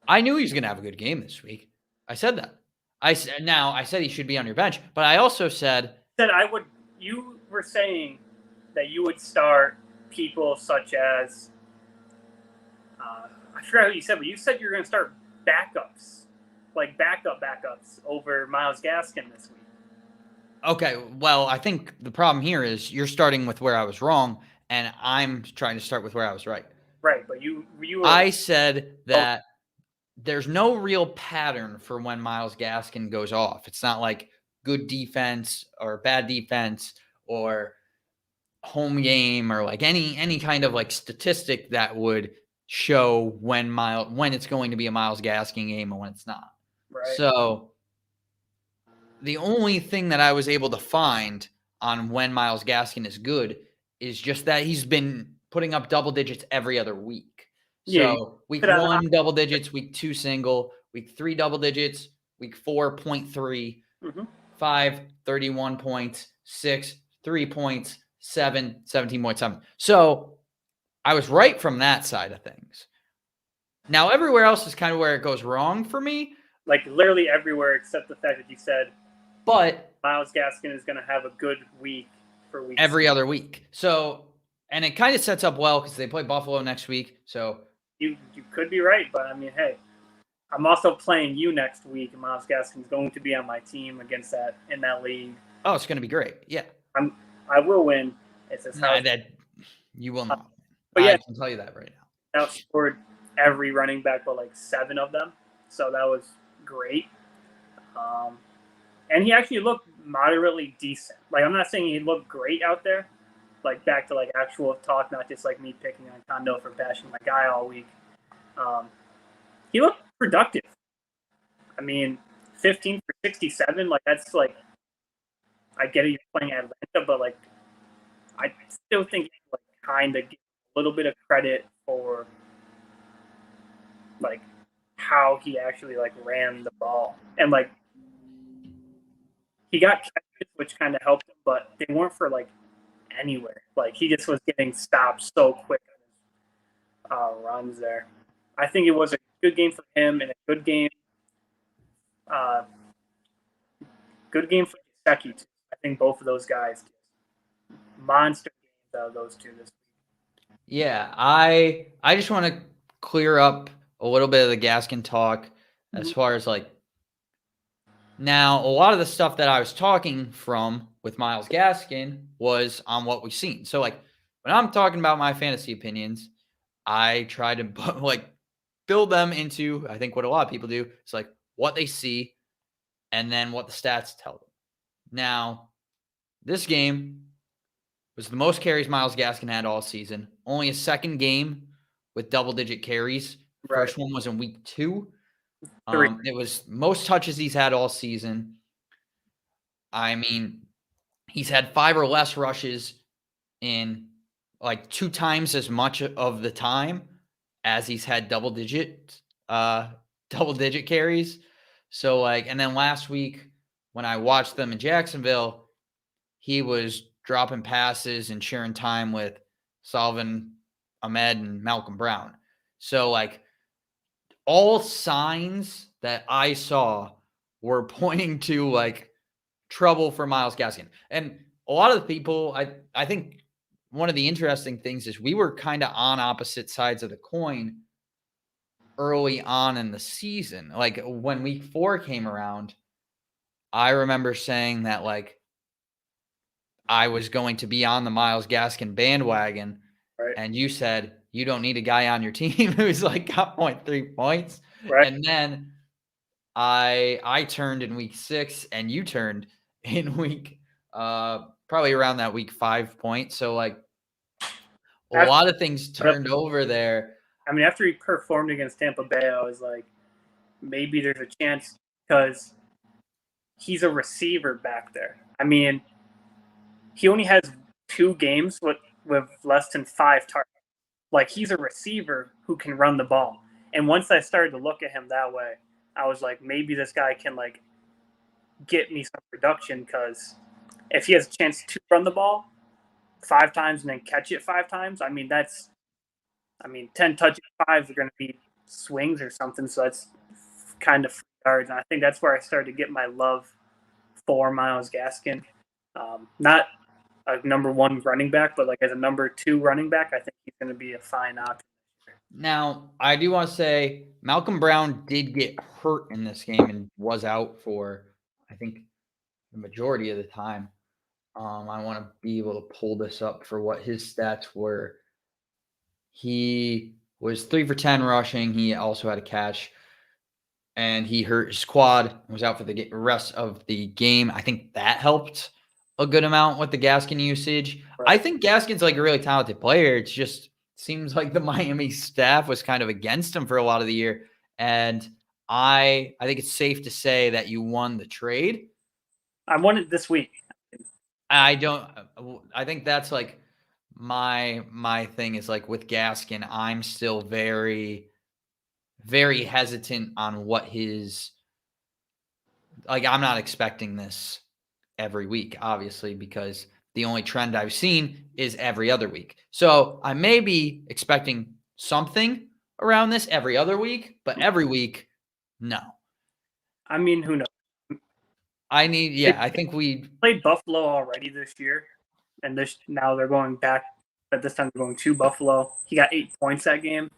I knew he was going to have a good game this week. I said that. I said he should be on your bench, but I also said you were saying that you would start people such as I forgot who you said, but you said you were going to start backups, like backups over Myles Gaskin this week. Okay, well, I think the problem here is you're starting with where I was wrong, and I'm trying to start with where I was right. Right, but you were. I said that there's no real pattern for when Myles Gaskin goes off. It's not like good defense or bad defense or home game or like any kind of like statistic that would show when it's going to be a Myles Gaskin game and when it's not. Right. So the only thing that I was able to find on when Myles Gaskin is good is just that he's been putting up double digits every other week. So week could have- 1, double digits, week 2, single, week 3, double digits, week 4, 0.3, Mhm. 5, 31 points, 6, 3 points, 7, 17.7. So I was right from that side of things. Now, everywhere else is kind of where it goes wrong for me. like literally everywhere except the fact that you said But Myles Gaskin is going to have a good week for week every other week. So, and it kind of sets up well because they play Buffalo next week. So you could be right, but I mean, hey, I'm also playing you next week, and Myles Gaskin is going to be on my team against that in that league. oh, it's going to be great. Yeah. I will win. It's his Nah, house. that you will not. But I yeah, can tell you that right now. outscored every running back but like 7 of them, so that was great. And he actually looked moderately decent. Like, I'm not saying he looked great out there. Like, back to like actual talk, not just like me picking on Kondo for bashing my guy all week. He looked productive. I mean, 15 for 67, like that's like, I get it, you're playing Atlanta, but like, I still think like kind of give a little bit of credit for like how he actually like ran the ball, and like he got catches, which kind of helped him, but they weren't for like anywhere. Like he just was getting stopped so quick on his runs there. I think it was a good game for him and a good game uh, for Gesicki too. I think both of those guys monster games out of those two this week. Yeah, I just want to clear up a little bit of the Gaskin talk as far as like now a lot of the stuff that I was talking from with Myles Gaskin was on what we've seen. So like when I'm talking about my fantasy opinions, I try to like build them into I think what a lot of people do. It's like what they see and then what the stats tell them. Now, this game was the most carries Myles Gaskin had all season. Only a second game with double-digit carries. Right. First one was in week 2. 3. It was most touches he's had all season. I mean, he's had 5 or less rushes in like 2 times as much of the time as he's had double-digit carries. So like, and then last week when I watched them in Jacksonville, he was dropping passes and sharing time with Salvin Ahmed and Malcolm Brown. So like all signs that I saw were pointing to like trouble for Myles Gaskin. And a lot of the people, I think one of the interesting things is we were kind of on opposite sides of the coin early on in the season. Like when week 4 came around, I remember saying that like I was going to be on the Myles Gaskin bandwagon, Right. and you said you don't need a guy on your team who's like got 0.3 points. Right. And then I turned in week 6, and you turned in week probably around that week 5 point. So like a lot of things turned over there. I mean, after he performed against Tampa Bay, I was like, maybe there's a chance because he's a receiver back there. I mean, he only has 2 games with less than 5 targets. Like, he's a receiver who can run the ball. And once I started to look at him that way, I was like, maybe this guy can, like, get me some production because if he has a chance to run the ball 5 times and then catch it 5 times, I mean, 10 touches, 5s are going to be swings or something. So that's kind of yards. And I think that's where I started to get my love for Myles Gaskin. Not a number 1 running back, but like as a number 2 running back, I think he's going to be a fine option. Now, I do want to say Malcolm Brown did get hurt in this game and was out for, I think, the majority of the time. I want to be able to pull this up for what his stats were. He was 3 for 10 rushing. He also had a catch, and he hurt his quad and was out for the rest of the game. I think that helped a good amount with the Gaskin usage. Right. I think Gaskin's like a really talented player. It's just seems like the Miami staff was kind of against him for a lot of the year. And I think it's safe to say that you won the trade. I won it this week. I think that's like my thing is like with Gaskin, I'm still very, very hesitant on what his I'm not expecting this every week, obviously, because the only trend I've seen is every other week. So I may be expecting something around this every other week, but every week, no. I mean, who knows? I think we played Buffalo already this year, and now they're going back, but this time they're going to Buffalo. He got 8 points that game.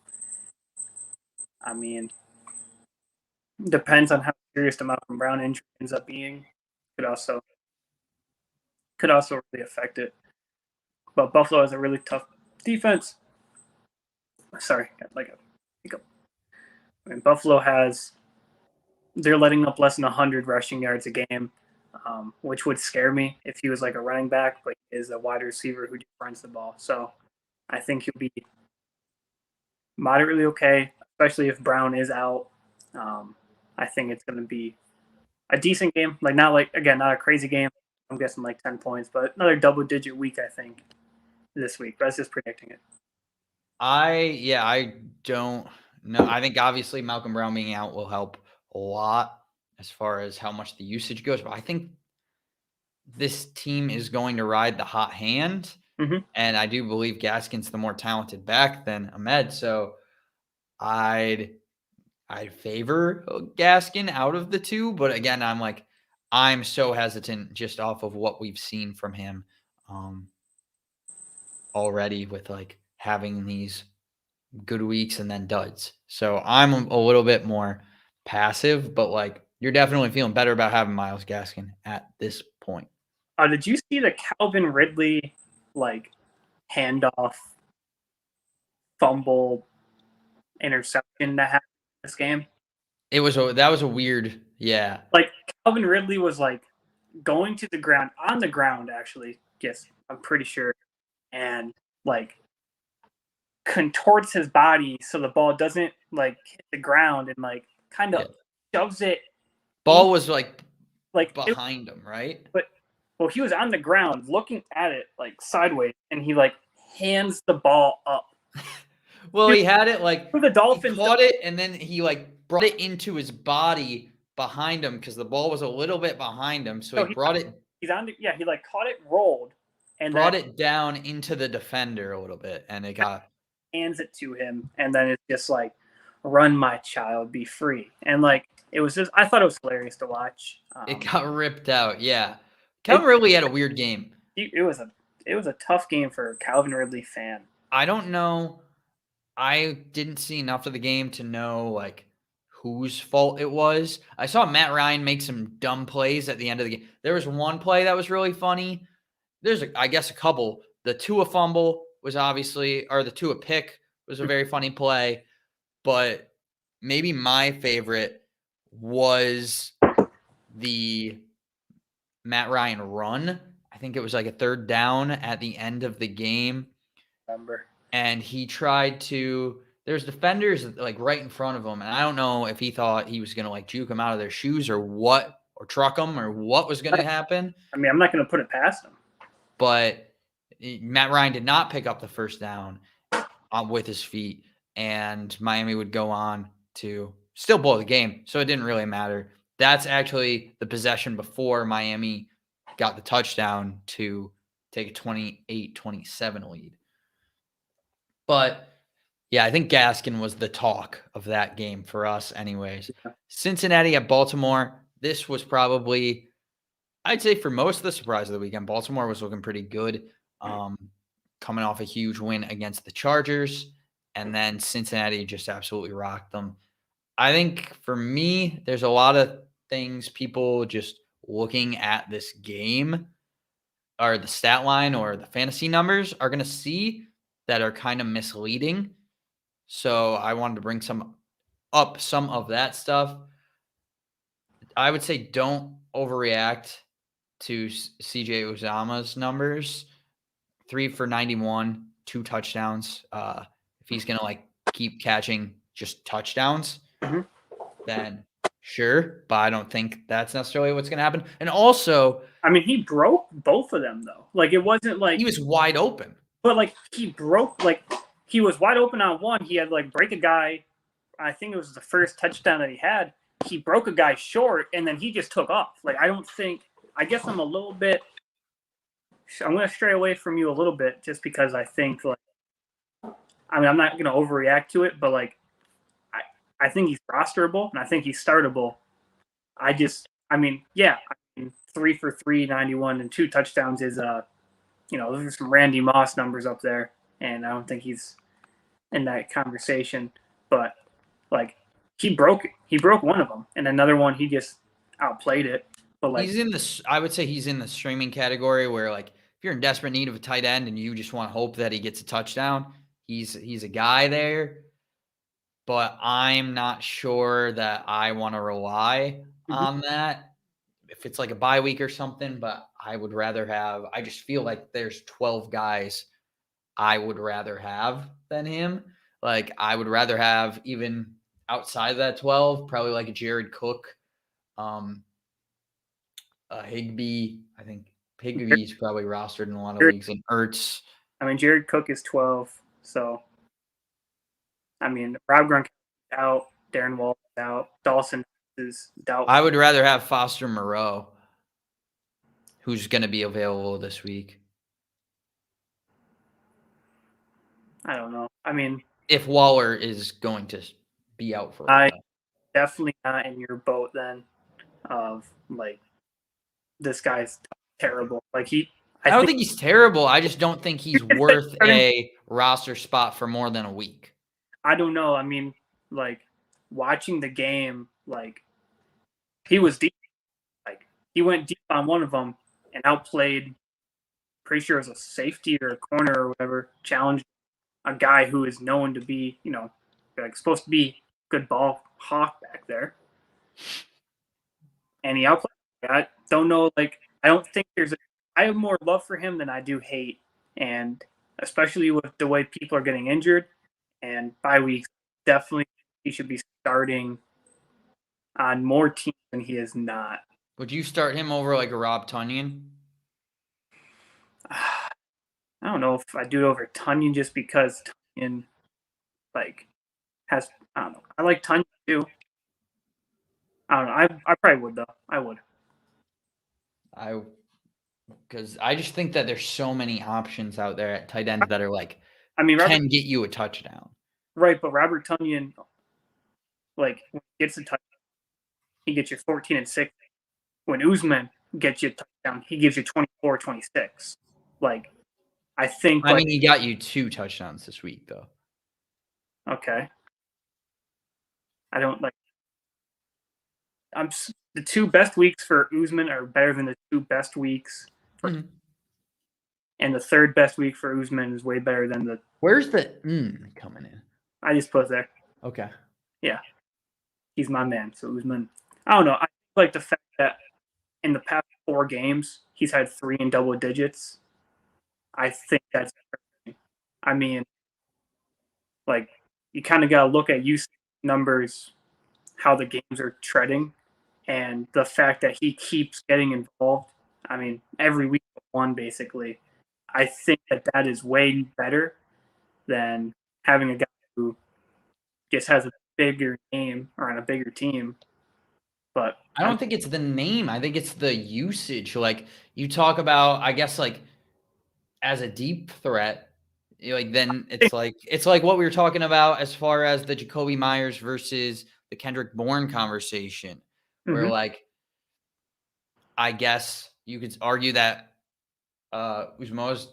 I mean, depends on how serious the Malcolm Brown injury ends up being. Could also really affect it. But Buffalo has a really tough defense. Sorry, like a hiccup. I mean, they're letting up less than 100 rushing yards a game, which would scare me if he was like a running back, but he is a wide receiver who just runs the ball. So I think he'll be moderately okay, especially if Brown is out. I think it's going to be a decent game. Not a crazy game. I'm guessing like 10 points, but another double-digit week, I think, this week. That's just predicting it. I don't know. I think obviously Malcolm Brown being out will help a lot as far as how much the usage goes, but I think this team is going to ride the hot hand. Mm-hmm. And I do believe Gaskin's the more talented back than Ahmed. So I'd favor Gaskin out of the two. But again, I'm so hesitant just off of what we've seen from him already with having these good weeks and then duds. So I'm a little bit more passive, but you're definitely feeling better about having Myles Gaskin at this point. Did you see the Calvin Ridley handoff, fumble, interception that happened in this game? That was a weird, yeah. Calvin Ridley was going to the ground, on the ground actually. Yes, I'm pretty sure, and contorts his body so the ball doesn't hit the ground and kind of shoves it. Ball was behind him, right? But he was on the ground looking at it sideways, and he hands the ball up. Well, he had it the Dolphins he caught it, and then he brought it into his body behind him because the ball was a little bit behind him. So he brought it. He's on. He caught it, rolled, and brought it down into the defender a little bit, and it hands it to him, and then it's just run, my child, be free. And it was just, I thought it was hilarious to watch. It got ripped out. Yeah, Calvin Ridley had a weird game. It was a tough game for a Calvin Ridley fan. I don't know. I didn't see enough of the game to know whose fault it was. I saw Matt Ryan make some dumb plays at the end of the game. There was one play that was really funny. There's I guess a couple. The Tua fumble was the Tua pick was a very funny play, but maybe my favorite was the Matt Ryan run. I think it was a third down at the end of the game. Remember. And he tried to, there's defenders right in front of him. And I don't know if he thought he was going to juke them out of their shoes or what, or truck them or what was going to happen. I mean, I'm not going to put it past him. But Matt Ryan did not pick up the first down with his feet. And Miami would go on to still blow the game. So it didn't really matter. That's actually the possession before Miami got the touchdown to take a 28-27 lead. But, yeah, I think Gaskin was the talk of that game for us anyways. Yeah. Cincinnati at Baltimore, this was probably, I'd say for most of the surprise of the weekend, Baltimore was looking pretty good, coming off a huge win against the Chargers, and then Cincinnati just absolutely rocked them. I think for me, there's a lot of things people just looking at this game or the stat line or the fantasy numbers are going to see that are kind of misleading. So I wanted to bring some of that stuff. I would say don't overreact to CJ Uzomah's numbers. 3 for 91, 2 touchdowns. If he's going to keep catching just touchdowns, then sure. But I don't think that's necessarily what's going to happen. And also, I mean, he broke both of them though. It wasn't he was wide open. But like he was wide open on one. He had like break a guy. I think it was the first touchdown that he had. He broke a guy short, and then he just took off. Like I guess I'm a little bit. I'm going to stray away from you a little bit just because I think I'm not going to overreact to it, but I think he's rosterable and I think he's startable. 3 for 391 and 2 touchdowns is those are some Randy Moss numbers up there, and I don't think he's in that conversation. But he broke one of them, and another one he just outplayed it. But I would say he's in the streaming category where if you're in desperate need of a tight end and you just want to hope that he gets a touchdown, he's a guy there. But I'm not sure that I want to rely on that if it's like a bye week or something. But I would rather I just feel like there's 12 guys I would rather have than him. I would rather have, even outside of that 12, probably like a Jared Cook, Higbee. I think Higbee's probably rostered in a lot of leagues, and Ertz. Jared Cook is 12, so Rob Gronkowski out, Darren Waller out, Dawson is doubtful. I would rather have Foster Moreau, who's going to be available this week. I don't know. If Waller is going to be out for a while. Definitely not in your boat then of this guy's terrible. I don't think he's terrible. I just don't think he's worth a roster spot for more than a week. I don't know. Watching the game, he was deep. He went deep on one of them and outplayed, pretty sure it was a safety or a corner or whatever, challenged a guy who is known to be, supposed to be good ball hawk back there. And he outplayed. I don't know. I don't think I have more love for him than I do hate. And especially with the way people are getting injured and bye weeks, definitely he should be starting on more teams than he is not. Would you start him over a Rob Tonyan? I don't know if I do it over Tonyan just because Tonyan has, I don't know. I like Tonyan too. I don't know. I probably would though. I would. Because I just think that there's so many options out there at tight ends that are can get you a touchdown. Right, but Robert Tonyan, when he gets a touchdown, he gets you 14 and 6. When Usman gets you a touchdown, he gives you 24, 26. I think. He got you 2 touchdowns this week, though. Okay. I don't the 2 best weeks for Usman are better than the 2 best weeks. And the 3rd best week for Usman is way better than the. Where's the coming in? I just put it there. Okay. Yeah. He's my man. So Usman. I don't know. I like the fact that in the past 4 games, he's had 3 in double digits. I think that's. You kind of got to look at usage numbers, how the games are treading, and the fact that he keeps getting involved. Every week one basically. I think that is way better than having a guy who just has a bigger name or on a bigger team. But I don't think it's the name. I think it's the usage. You talk about, I guess, as a deep threat, then it's what we were talking about as far as the Jacoby Myers versus the Kendrick Bourne conversation, where I guess you could argue that Uzma's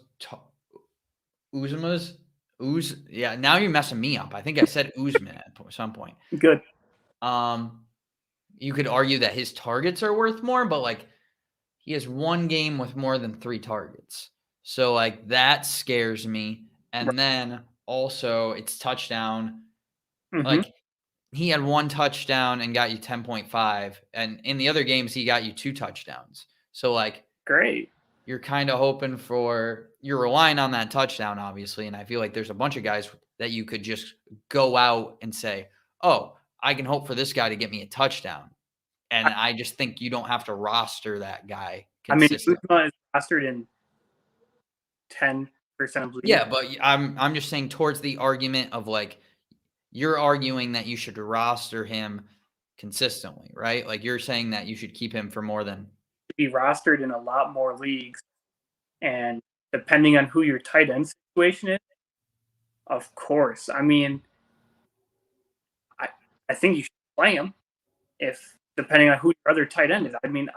now you're messing me up. I think I said Usman at some point. Good. You could argue that his targets are worth more, but he has 1 game with more than 3 targets. So that scares me. And then also it's touchdown. He had 1 touchdown and got you 10.5. And in the other games, he got you 2 touchdowns. So great. You're kind of hoping you're relying on that touchdown, obviously. And I feel like there's a bunch of guys that you could just go out and say, oh, I can hope for this guy to get me a touchdown. And I just think you don't have to roster that guy consistently. Uzma is rostered in 10 believe. Yeah, but I'm just saying towards the argument of like you're arguing that you should roster him consistently, right? Like you're saying that you should keep him for more than Be rostered in a lot more leagues, and depending on who your tight end situation is, of course. I mean, I think you should play him if depending on who your other tight end is. I mean,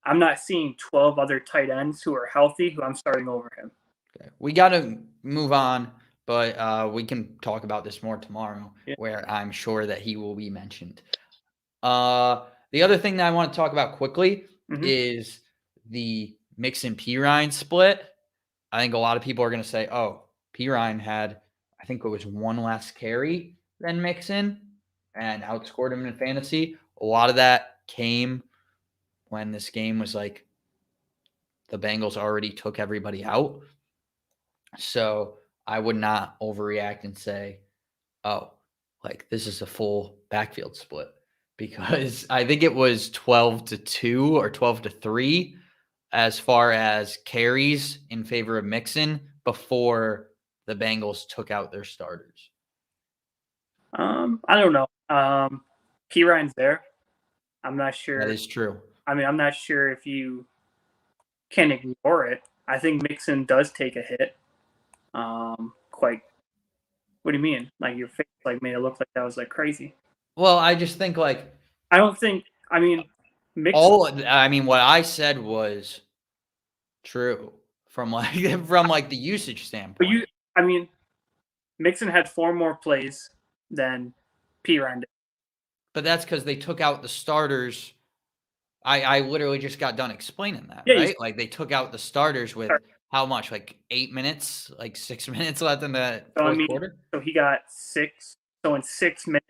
I'm not seeing 12 other tight ends who are healthy who I'm starting over him. Okay. We got to move on, but we can talk about this more tomorrow, where I'm sure that he will be mentioned. The other thing that I want to talk about quickly is the Mixon Pirine split. I think a lot of people are going to say, oh, Pirine had, I think it was one less carry than Mixon and outscored him in fantasy. A lot of that came when this game was like the Bengals already took everybody out. So I would not overreact and say, oh, like this is a full backfield split, because I think it was 12-2 or 12-3 as far as carries in favor of Mixon before the Bengals took out their starters. I don't know. Pirine's there. I'm not sure. That is true. I mean, I'm not sure if you can ignore it. I think Mixon does take a hit. Quite. What do you mean? Like your face like made it look like that was like crazy. Well, I just think like I don't think. I mean, Mixon. What I said was true from like the usage standpoint. But Mixon had 4 more plays than Pirine did. But that's because they took out the starters. I literally just got done explaining that, Yeah, right? Like they took out the starters with how much? Like 8 minutes, like 6 minutes left in the fourth quarter. So he got 6. So in 6 minutes,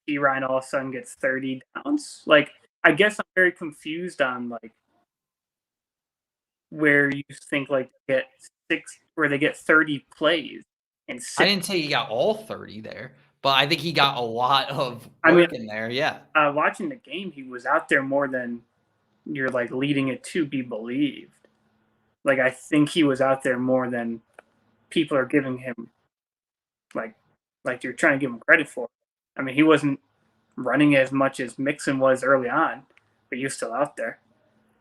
Pirine all of a sudden gets 30 downs. Like I guess I'm very confused on like where you think like get 6, where they get 30 plays. And I didn't say he got all 30 there, but I think he got a lot of work in there. Yeah. Watching the game, he was out there more than you're like leading it to be believed. Like I think he was out there more than people are giving him like you're trying to give him credit for. I mean, he wasn't running as much as Mixon was early on, but he was still out there.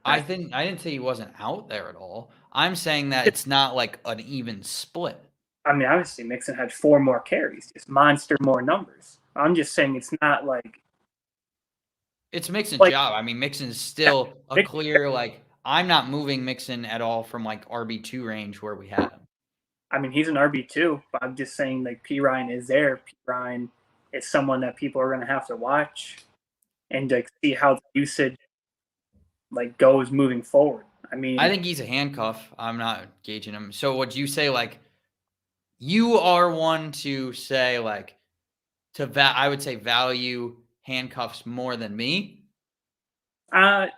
I didn't say he wasn't out there at all. I'm saying that it's not like an even split. I mean, obviously Mixon had 4 more carries, just monster more numbers. I'm just saying it's not like it's Mixon's job. I mean, Mixon's still a clear like I'm not moving Mixon at all from like RB2 range where we had him. I mean, he's an RB2, but I'm just saying like Pirine is there. Pirine is someone that people are going to have to watch and like see how the usage like goes moving forward. I mean, I think he's a handcuff. I'm not gauging him. So would you say like you are one to say like I would say value handcuffs more than me? I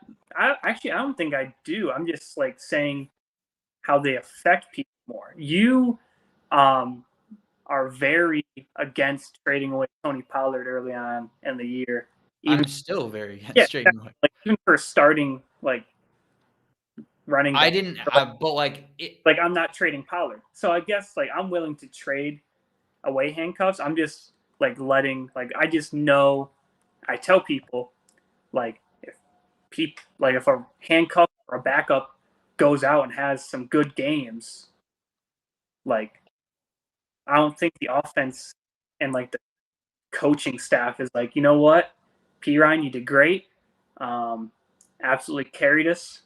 don't think I do. I'm just like saying how they affect people more. You are very against trading away Tony Pollard early on in the year. I'm still very against trading away. Like even for starting like running. I didn't, but like I'm not trading Pollard. So I guess like I'm willing to trade away handcuffs. I'm just like I just know. I tell people like if a handcuff or a backup goes out and has some good games, like I don't think the offense and like the coaching staff is like, you know what, Pirine, you did great, absolutely carried us.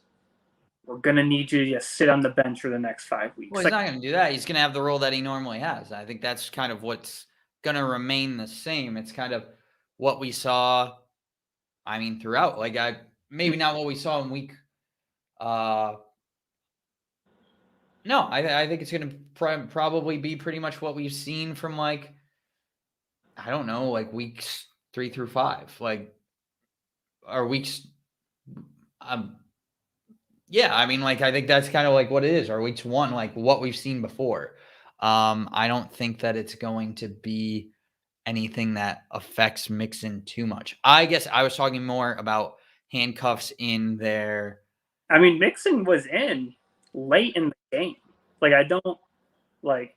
We're gonna need you to just sit on the bench for the next 5 weeks. Well, he's not gonna do that. He's gonna have the role that he normally has. I think that's kind of what's gonna remain the same. It's kind of what we saw. I mean, throughout, like maybe not what we saw in week. No, I think it's going to probably be pretty much what we've seen from like, I don't know, like weeks 3 through 5, like, or weeks. Yeah, I mean, like I think that's kind of like what it is, or weeks 1, like what we've seen before. I don't think that it's going to be anything that affects Mixon too much. I guess I was talking more about handcuffs in there. I mean, Mixon was in late in the game. Like I don't Like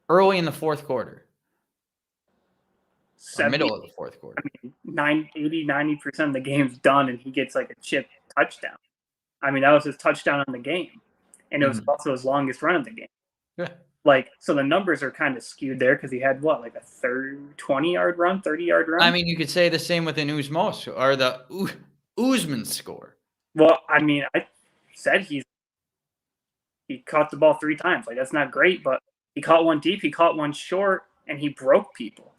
early in the fourth quarter. Or 70, middle of the fourth quarter. 90% of the game's done, and he gets like a chip touchdown. I mean, that was his touchdown on the game, and it was also his longest run of the game. Yeah. Like, so the numbers are kind of skewed there because he had what, like a 20-yard run, 30-yard run? I mean, you could say the same with an Uzmos or the Uzman score. Well, I mean, I said he caught the ball 3 times. Like, that's not great, but he caught one deep, he caught one short, and he broke people.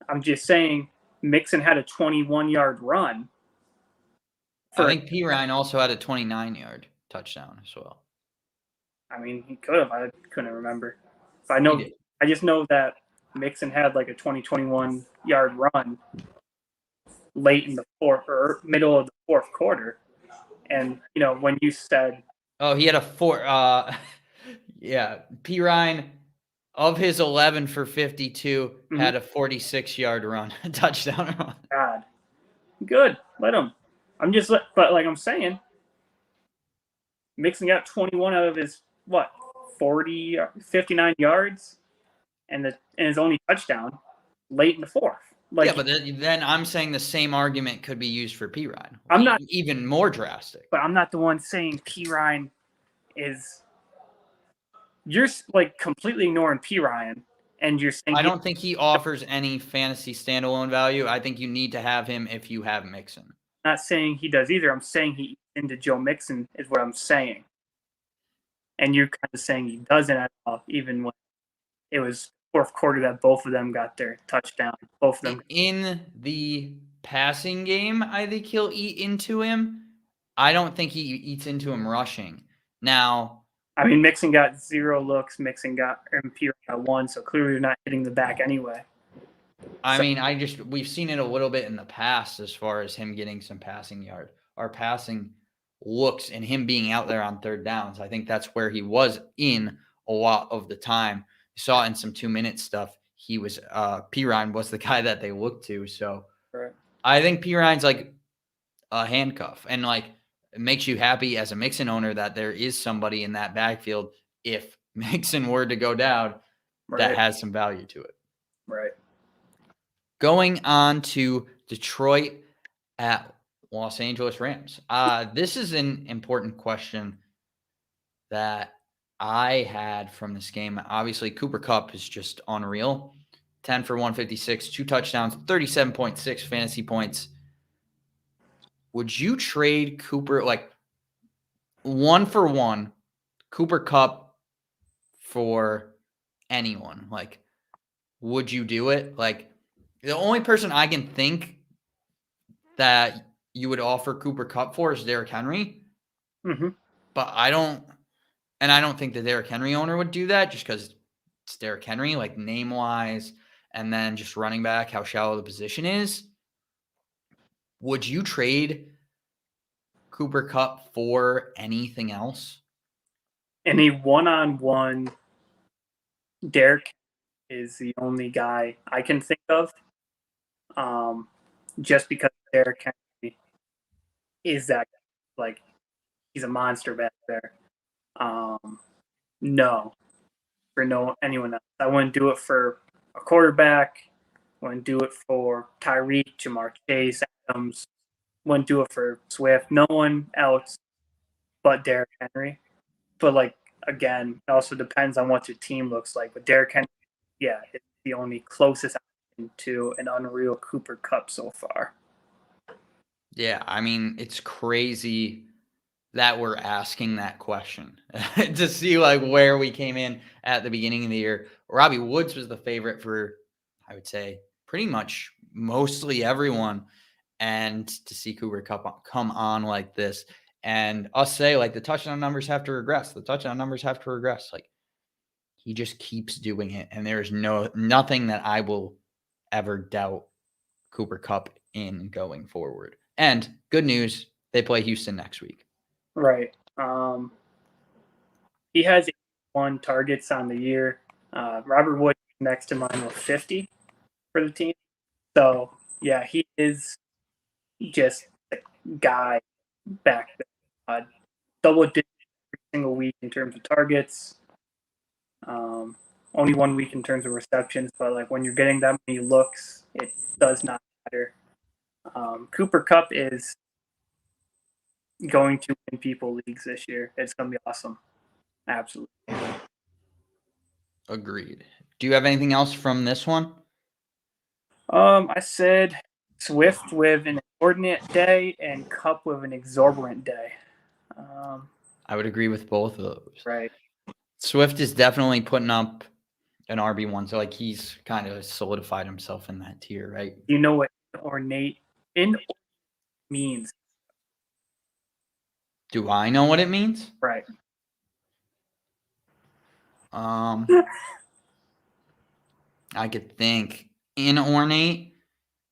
I'm just saying Mixon had a 21-yard run. I think Pirine also had a 29-yard touchdown as well. I mean, he could have. I couldn't remember. But I just know that Mixon had like a 21-yard run late in the fourth or middle of the fourth quarter. And, you know, when you said... Oh, he had a yeah, Pirine, of his 11 for 52, had a 46-yard run, touchdown run. God. Good. Let him. But like I'm saying, Mixon got 21 out of his, 59 yards and his only touchdown late in the fourth. Like, yeah, but then I'm saying the same argument could be used for Pirine. I'm not even more drastic. But I'm not the one saying Pirine is. You're like completely ignoring Pirine, and you're saying I don't think he offers any fantasy standalone value. I think you need to have him if you have Mixon. Not saying he does either. I'm saying he eats into Joe Mixon is what I'm saying. And you're kind of saying he doesn't at all, even when it was fourth quarter that both of them got their touchdown. Both of them. In the passing game, I think he'll eat into him. I don't think he eats into him rushing. Now, I mean, Mixon got 0 looks. Mixon got Pirine got 1, so clearly you're not hitting the back anyway. I mean, we've seen it a little bit in the past as far as him getting some passing yard. Our passing looks and him being out there on third downs. I think that's where he was in a lot of the time. You saw in some 2-minute stuff, he was Pirine was the guy that they looked to. So right. I think Pirine's like a handcuff, and like it makes you happy as a Mixon owner that there is somebody in that backfield if Mixon were to go down that has some value to it. Right. Going on to Detroit at Los Angeles Rams. This is an important question that I had from this game. Obviously, Cooper Kupp is just unreal. 10 for 156, 2 touchdowns, 37.6 fantasy points. Would you trade Cooper, like 1-for-1, Cooper Kupp for anyone? Like, would you do it? Like, the only person I can think that you would offer Cooper Kupp for is Derrick Henry. Mm-hmm. But I don't think the Derrick Henry owner would do that just because it's Derrick Henry, like name-wise, and then just running back, how shallow the position is. Would you trade Cooper Kupp for anything else? In a one-on-one, Derrick is the only guy I can think of. Just because Derrick Henry is that, like, he's a monster back there. No, for anyone else. I wouldn't do it for a quarterback. Wouldn't do it for Tyreek, Jamar Chase, Adams. Wouldn't do it for Swift. No one else but Derrick Henry. But, like, again, it also depends on what your team looks like. But Derrick Henry, yeah, it's the only closest option to an unreal Cooper Kupp so far. Yeah, I mean, it's crazy that we're asking that question to see like where we came in at the beginning of the year. Robbie Woods was the favorite for, I would say, pretty much mostly everyone. And to see Cooper Kupp come on like this and us say like the touchdown numbers have to regress. The touchdown numbers have to regress. Like he just keeps doing it. And there's nothing that I will ever doubt Cooper Kupp in going forward. And good news, they play Houston next week. Right. He has 1 targets on the year. Robert Woods next to mine with 50 for the team. So, yeah, he is just a guy back there. Double digit every single week in terms of targets. Only 1 week in terms of receptions, but like when you're getting that many looks, it does not matter. Cooper Kupp is going to win people leagues this year. It's going to be awesome. Absolutely. Agreed. Do you have anything else from this one? I said Swift with an inordinate day and Kupp with an exorbitant day. I would agree with both of those. Right. Swift is definitely putting up an RB1, so like he's kind of solidified himself in that tier, right? You know what ornate means? Do I know what it means? Right. I could think. Inornate?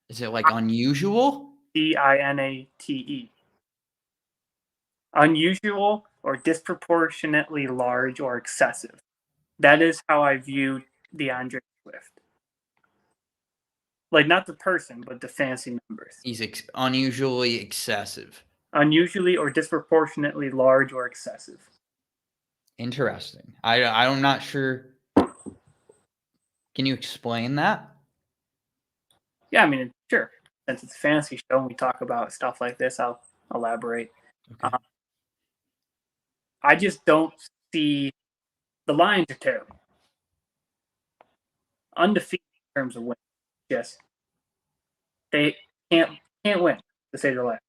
Is it like unusual? DINATE. Unusual or disproportionately large or excessive. That is how I view DeAndre Swift. Like not the person, but the fantasy numbers. He's unusually excessive. Unusually or disproportionately large or excessive. Interesting. I'm not sure. Can you explain that? Yeah, I mean, sure. Since it's a fantasy show and we talk about stuff like this, I'll elaborate. Okay. I just don't see the Lions are terrible. Undefeated in terms of wins. Yes. They can't win, to say the least.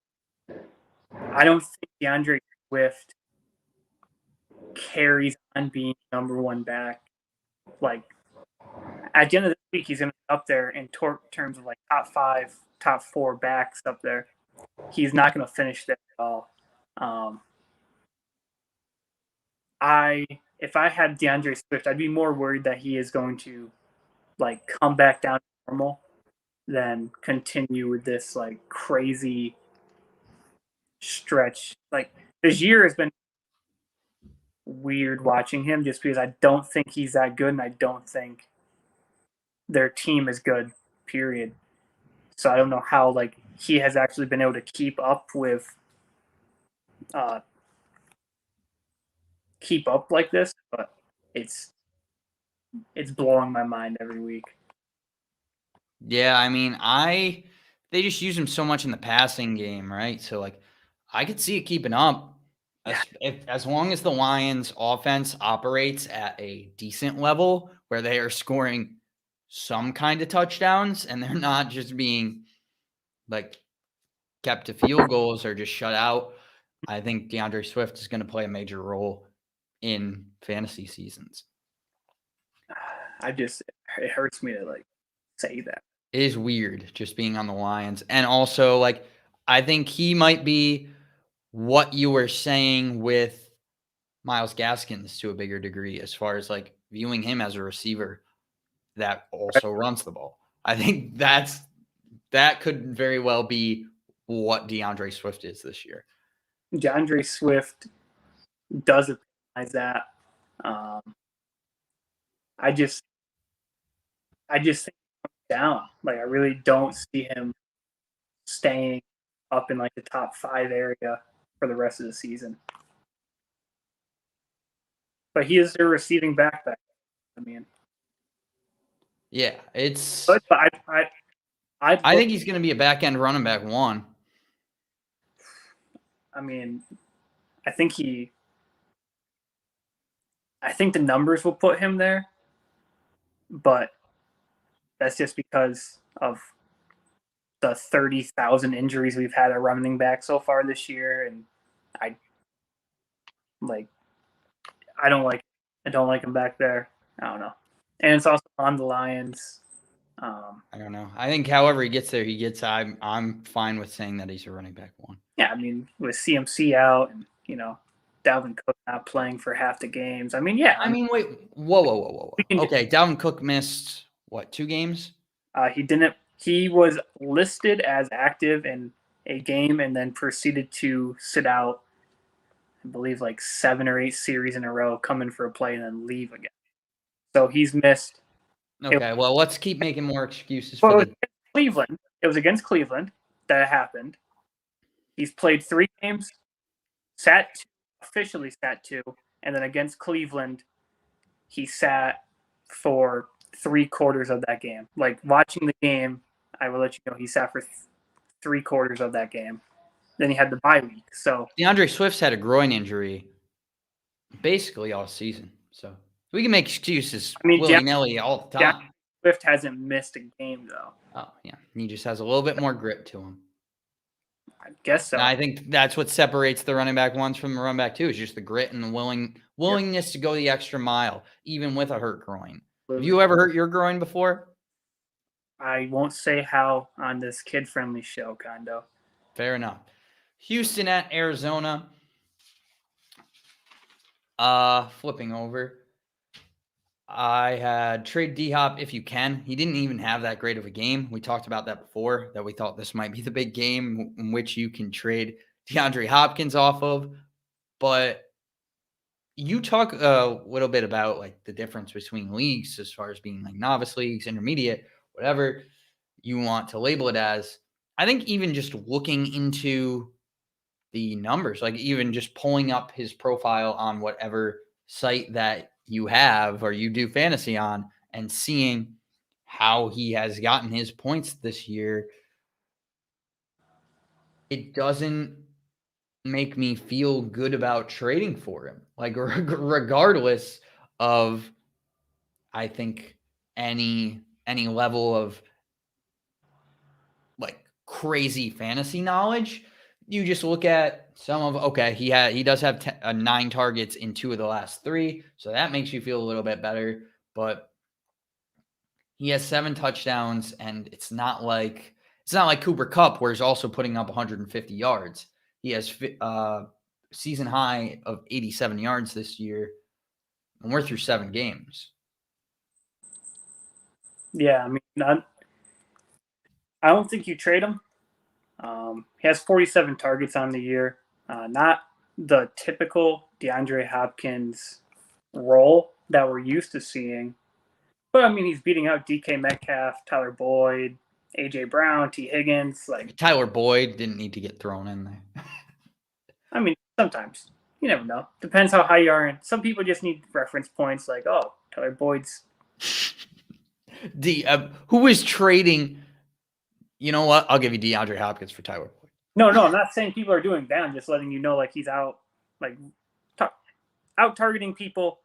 I don't think DeAndre Swift carries on being number one back. Like at the end of the week, he's going to be up there in terms of like top 5, top 4 backs up there. He's not going to finish there at all. If I had DeAndre Swift, I'd be more worried that he is going to like come back down to normal than continue with this like crazy stretch. Like this year has been weird watching him just because I don't think he's that good and I don't think their team is good, period. So I don't know how like he has actually been able to keep up like this, but it's blowing my mind every week. Yeah, I mean, they just use him so much in the passing game, right? So like I could see it keeping up. As long as the Lions offense operates at a decent level where they are scoring some kind of touchdowns and they're not just being like kept to field goals or just shut out, I think DeAndre Swift is going to play a major role in fantasy seasons. It hurts me to like say that. It is weird just being on the Lions. And also like, I think he might be what you were saying with Myles Gaskins to a bigger degree, as far as like viewing him as a receiver that also runs the ball. I think that could very well be what DeAndre Swift is this year. DeAndre Swift does epitomize that. I just think he's down. Like I really don't see him staying up in like the top 5 area for the rest of the season. But he is their receiving back. I mean, yeah, it's. But I think he's going to be a back end running back 1. I mean, I think the numbers will put him there, but that's just because of the 30,000 injuries we've had at running back so far this year, and I don't like him back there. I don't know, and it's also on the Lions. I don't know. I think however he gets there, he gets. I'm fine with saying that he's a running back 1. Yeah, I mean with CMC out and Dalvin Cook not playing for half the games. I mean, yeah. I mean, wait, whoa. Okay, Dalvin Cook missed what, 2 games? He didn't. He was listed as active in a game and then proceeded to sit out, I believe, like 7 or 8 series in a row, come in for a play and then leave again. So he's missed. Okay, well, let's keep making more excuses for Cleveland. It was against Cleveland that it happened. He's played 3 games, officially sat 2, and then against Cleveland, he sat for 3/4 of that game. Like, watching the game, I will let you know he sat for 3/4 of that game. Then he had the bye week. So DeAndre Swift's had a groin injury basically all season. So we can make excuses willy-nilly all the time. Swift hasn't missed a game, though. Oh, yeah. He just has a little bit more grit to him. I guess so. And I think that's what separates the running back ones from the running back two, is just the grit and the willingness to go the extra mile, even with a hurt groin. Have you ever hurt your groin before? I won't say how on this kid-friendly show, Kondo. Fair enough. Houston at Arizona. Flipping over. I had trade D-Hop if you can. He didn't even have that great of a game. We talked about that before, that we thought this might be the big game in which you can trade DeAndre Hopkins off of. But you talk a little bit about like the difference between leagues as far as being like novice leagues, intermediate, whatever you want to label it as. I think even just looking into the numbers, like even just pulling up his profile on whatever site that you have or you do fantasy on and seeing how he has gotten his points this year, it doesn't make me feel good about trading for him. Like, regardless of, I think, any level of like crazy fantasy knowledge, you just look at some of, okay, he does have 9 targets in 2 of the last 3, so that makes you feel a little bit better. But he has 7 touchdowns, and it's not like Cooper Kupp, where he's also putting up 150 yards. He has season high of 87 yards this year, and we're through 7 games. Yeah, I mean, I don't think you trade him. He has 47 targets on the year. Not the typical DeAndre Hopkins role that we're used to seeing. But, I mean, he's beating out DK Metcalf, Tyler Boyd, A.J. Brown, T. Higgins. Like, Tyler Boyd didn't need to get thrown in there. I mean, sometimes. You never know. Depends how high you are. And some people just need reference points like, oh, Tyler Boyd's. Who is trading? You know what? I'll give you DeAndre Hopkins for Tyler Boyd. No, I'm not saying people are doing that. I'm just letting you know, like, he's out, like, out targeting people.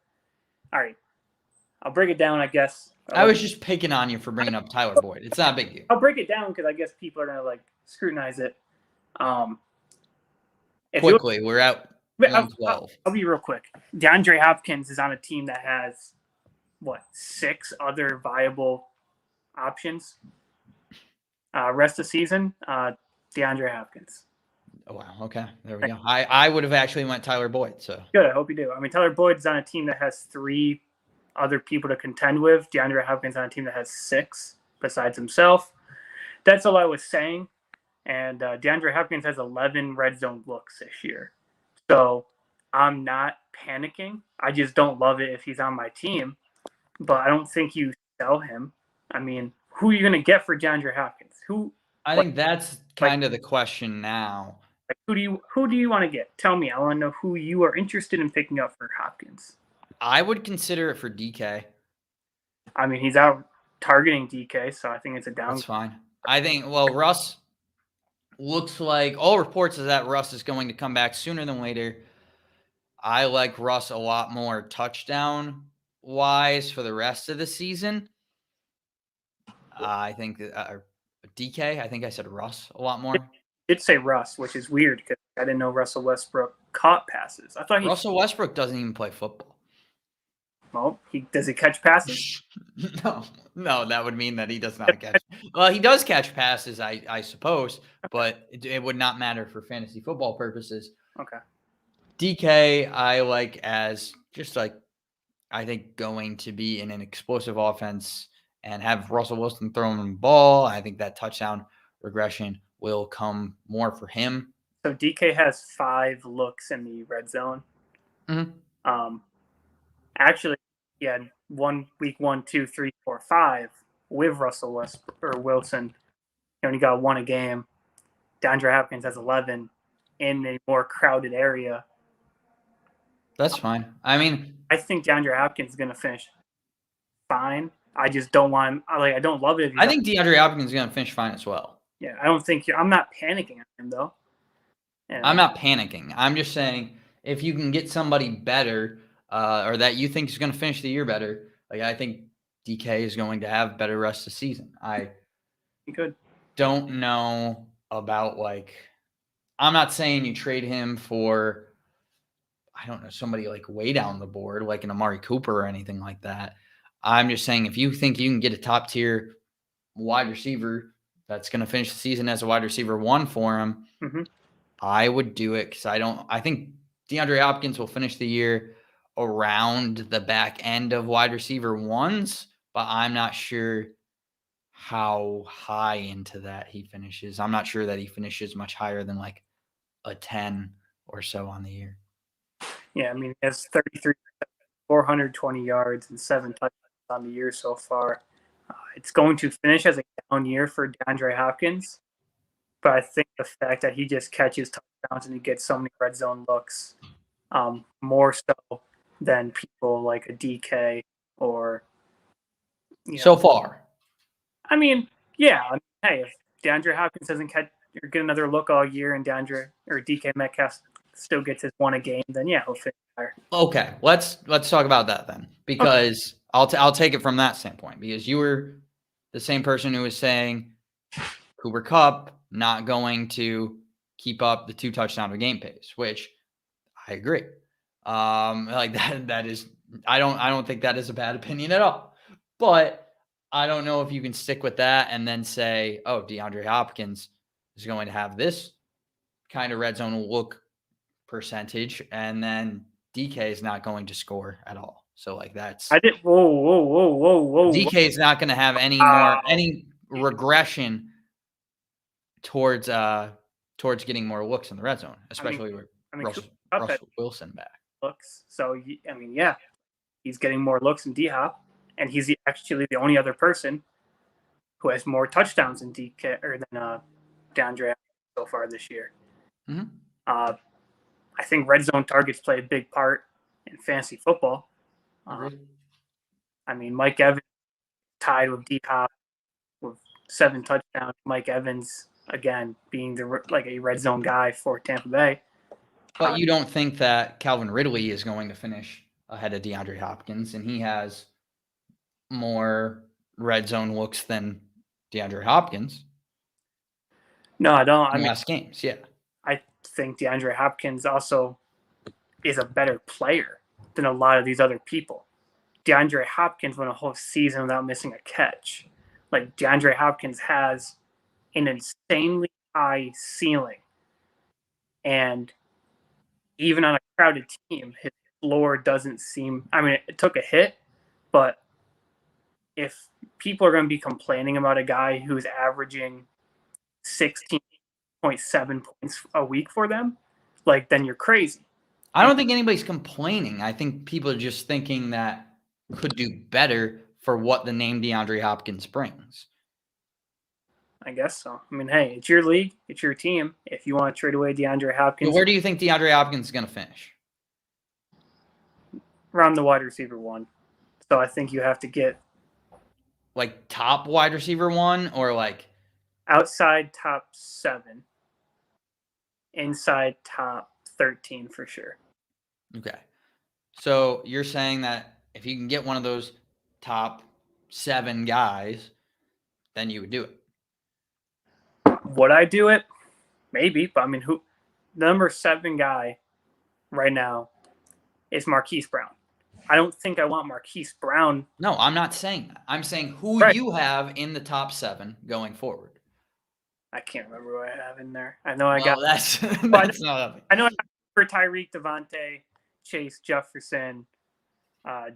All right. I'll break it down, I guess. I was just picking on you for bringing up Tyler Boyd. It's not a big deal. I'll break it down because I guess people are going to, like, scrutinize it. Quickly, we're at 112. I'll be real quick. DeAndre Hopkins is on a team that has, 6 other viable options. Rest of the season, DeAndre Hopkins. Oh, wow. Okay. There we go. I would have actually went Tyler Boyd. So good. I hope you do. I mean, Tyler Boyd's on a team that has 3 other people to contend with. DeAndre Hopkins on a team that has 6 besides himself. That's all I was saying. And DeAndre Hopkins has 11 red zone looks this year. So I'm not panicking. I just don't love it if he's on my team. But I don't think you sell him. I mean, who are you going to get for DeAndre Hopkins? I think that's kind of the question now. Like, who do you want to get? Tell me. I want to know who you are interested in picking up for Hopkins. I would consider it for DK. I mean, he's out targeting DK, so I think it's a down. That's fine. I think, Russ looks like all reports is that Russ is going to come back sooner than later. I like Russ a lot more touchdown-wise for the rest of the season. I think DK, I think I said Russ a lot more. I did say Russ, which is weird because I didn't know Russell Westbrook caught passes. I thought Russell Westbrook doesn't even play football. Well, does he catch passes? No, that would mean that he does not catch. Well, he does catch passes, I suppose, but it would not matter for fantasy football purposes. Okay. DK, I like as just like, I think going to be in an explosive offense and have Russell Wilson throwing the ball. I think that touchdown regression will come more for him. So DK has 5 looks in the red zone. Mm-hmm. Actually, he had week 1, 2, 3, 4, 5 with Russell Westbrook or Wilson. He only got 1 a game. DeAndre Hopkins has 11 in a more crowded area. That's fine. I mean, I think DeAndre Hopkins is going to finish fine. I just don't want him. I don't love it. If he's I think DeAndre Hopkins is going to finish fine as well. Yeah, I don't think I'm not panicking on him though. I'm not panicking. I'm just saying if you can get somebody better, or that you think is going to finish the year better, like I think DK is going to have better rest of the season. I Good. don't know about I'm not saying you trade him for, I don't know, somebody like way down the board, like an Amari Cooper or anything like that. I'm just saying if you think you can get a top tier wide receiver that's going to finish the season as a wide receiver 1 for him, I would do it because I think DeAndre Hopkins will finish the year around the back end of wide receiver 1s, but I'm not sure how high into that he finishes. I'm not sure that he finishes much higher than like a 10 or so on the year. Yeah, I mean, he has 33, 420 yards and 7 touchdowns on the year so far. It's going to finish as a down year for DeAndre Hopkins, but I think the fact that he just catches touchdowns and he gets so many red zone looks, more so than people like a DK or so far. I mean, yeah. Hey, if DeAndre Hopkins doesn't catch or get another look all year, and DK Metcalf still gets his 1 a game, then yeah, he'll fit higher. Okay, let's talk about that then, because I'll take it from that standpoint, because you were the same person who was saying Cooper Kupp not going to keep up the 2 touchdown a game pace, which I agree. Like that is I don't think that is a bad opinion at all. But I don't know if you can stick with that and then say, oh, DeAndre Hopkins is going to have this kind of red zone look percentage, and then DK is not going to score at all. So like that's Whoa. DK is not going to have any regression towards getting more looks in the red zone, especially with Russell Wilson back. Looks. So I mean, yeah, he's getting more looks than D-Hop, and he's actually the only other person who has more touchdowns than DK or than DeAndre so far this year. I think red zone targets play a big part in fantasy football. I mean, Mike Evans tied with D-Hop with 7 touchdowns. Mike Evans, again, being a red zone guy for Tampa Bay. But you don't think that Calvin Ridley is going to finish ahead of DeAndre Hopkins, and he has more red zone looks than DeAndre Hopkins? No, I don't. Last games, yeah. I think DeAndre Hopkins also is a better player than a lot of these other people. DeAndre Hopkins went a whole season without missing a catch. Like, DeAndre Hopkins has an insanely high ceiling. And even on a crowded team, his floor doesn't seem – I mean, it took a hit, but if people are going to be complaining about a guy who's averaging 16.7 points a week for them, then you're crazy. I don't think anybody's complaining. I think people are just thinking that could do better for what the name DeAndre Hopkins brings. I guess so. I mean, hey, it's your league. It's your team. If you want to trade away DeAndre Hopkins. But where do you think DeAndre Hopkins is going to finish? Around the wide receiver 1. So I think you have to get. Like top wide receiver 1 or like. Outside top 7. Inside top 13 for sure. Okay. So you're saying that if you can get one of those top 7 guys, then you would do it. Would I do it? Maybe, but I mean, the number 7 guy right now is Marquise Brown. I don't think I want Marquise Brown. No, I'm not saying that. I'm saying who you have in the top 7 going forward. I can't remember who I have in there. I know I got. That's not. I know I got for Tyreek, Devontae, Chase, Jefferson,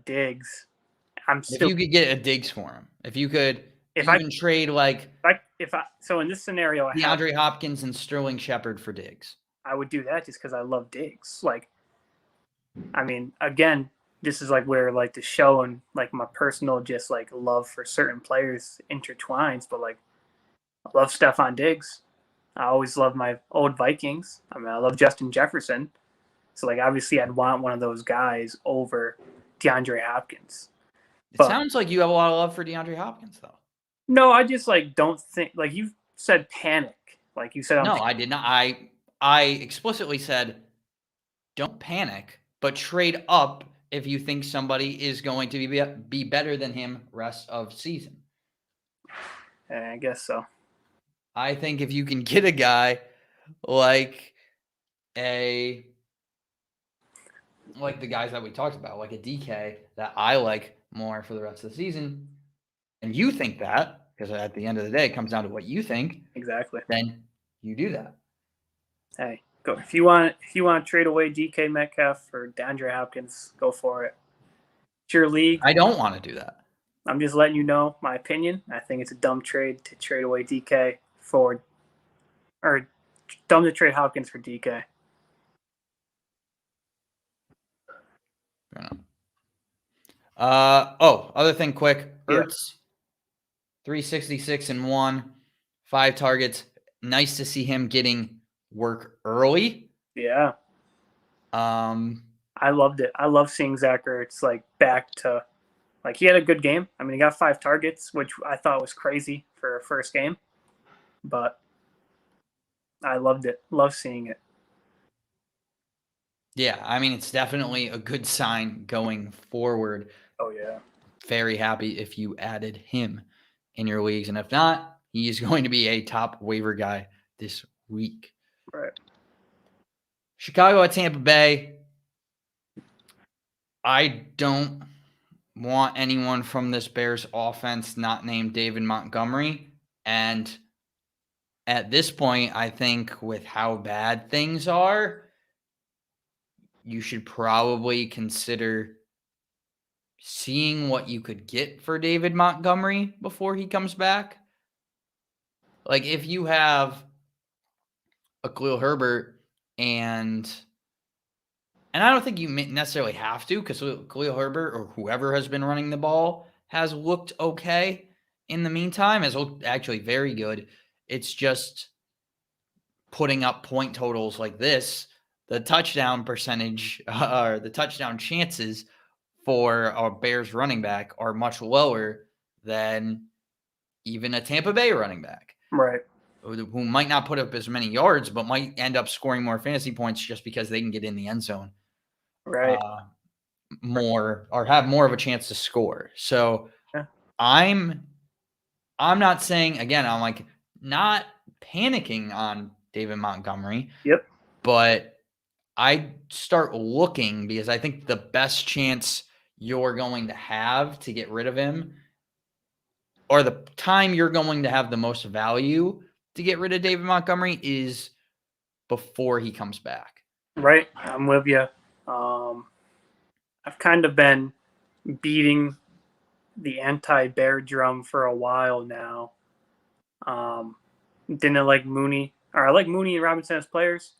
Diggs. If you could get a Diggs for him, if you could, can trade so in this scenario, DeAndre Hopkins and Sterling Shepard for Diggs. I would do that just because I love Diggs. I mean, again, this is where the show and my personal just love for certain players intertwines, but I love Stephon Diggs. I always love my old Vikings. I mean, I love Justin Jefferson. So, like, obviously, I'd want one of those guys over DeAndre Hopkins. It But sounds like you have a lot of love for DeAndre Hopkins, though. no, I just like don't think like you said panic. Like you said, No, I did not. I explicitly said don't panic, but trade up if you think somebody is going to be better than him rest of season. I guess so. I think if you can get a guy like the guys that we talked about, like a DK that I like more for the rest of the season, and you think that, because at the end of the day, it comes down to what you think. Exactly. Then you do that. Hey, go if you want to trade away DK Metcalf for DeAndre Hopkins, go for it. It's your league. I don't want to do that. I'm just letting you know my opinion. I think it's a dumb trade to trade away DK for, or dumb to trade Hopkins for DK. Other thing quick. Yeah. Ertz, 366 and 1, 5 targets. Nice to see him getting work early. Yeah. I loved it. I love seeing Zach Ertz like back to like he had a good game. I mean, he got 5 targets, which I thought was crazy for a first game. But I loved it. Love seeing it. Yeah, I mean, it's definitely a good sign going forward. Oh, yeah. Very happy if you added him in your leagues. And if not, he is going to be a top waiver guy this week. Right. Chicago at Tampa Bay. I don't want anyone from this Bears offense not named David Montgomery. And at this point, I think with how bad things are, you should probably consider seeing what you could get for David Montgomery before he comes back. Like if you have a Khalil Herbert and I don't think you necessarily have to, because Khalil Herbert or whoever has been running the ball has looked okay in the meantime, has looked actually very good. It's just putting up point totals like this, the touchdown percentage or the touchdown chances for a Bears running back are much lower than even a Tampa Bay running back. Right. Who might not put up as many yards, but might end up scoring more fantasy points just because they can get in the end zone. Right. More or have more of a chance to score. So yeah. I'm not saying, again, I'm like not panicking on David Montgomery. Yep. But I start looking because I think the best chance you're going to have to get rid of him, or the time you're going to have the most value to get rid of David Montgomery, is before he comes back. Right. I'm with you. I've kind of been beating the anti-Bear drum for a while now. Didn't like Mooney, or I like Mooney and Robinson as players.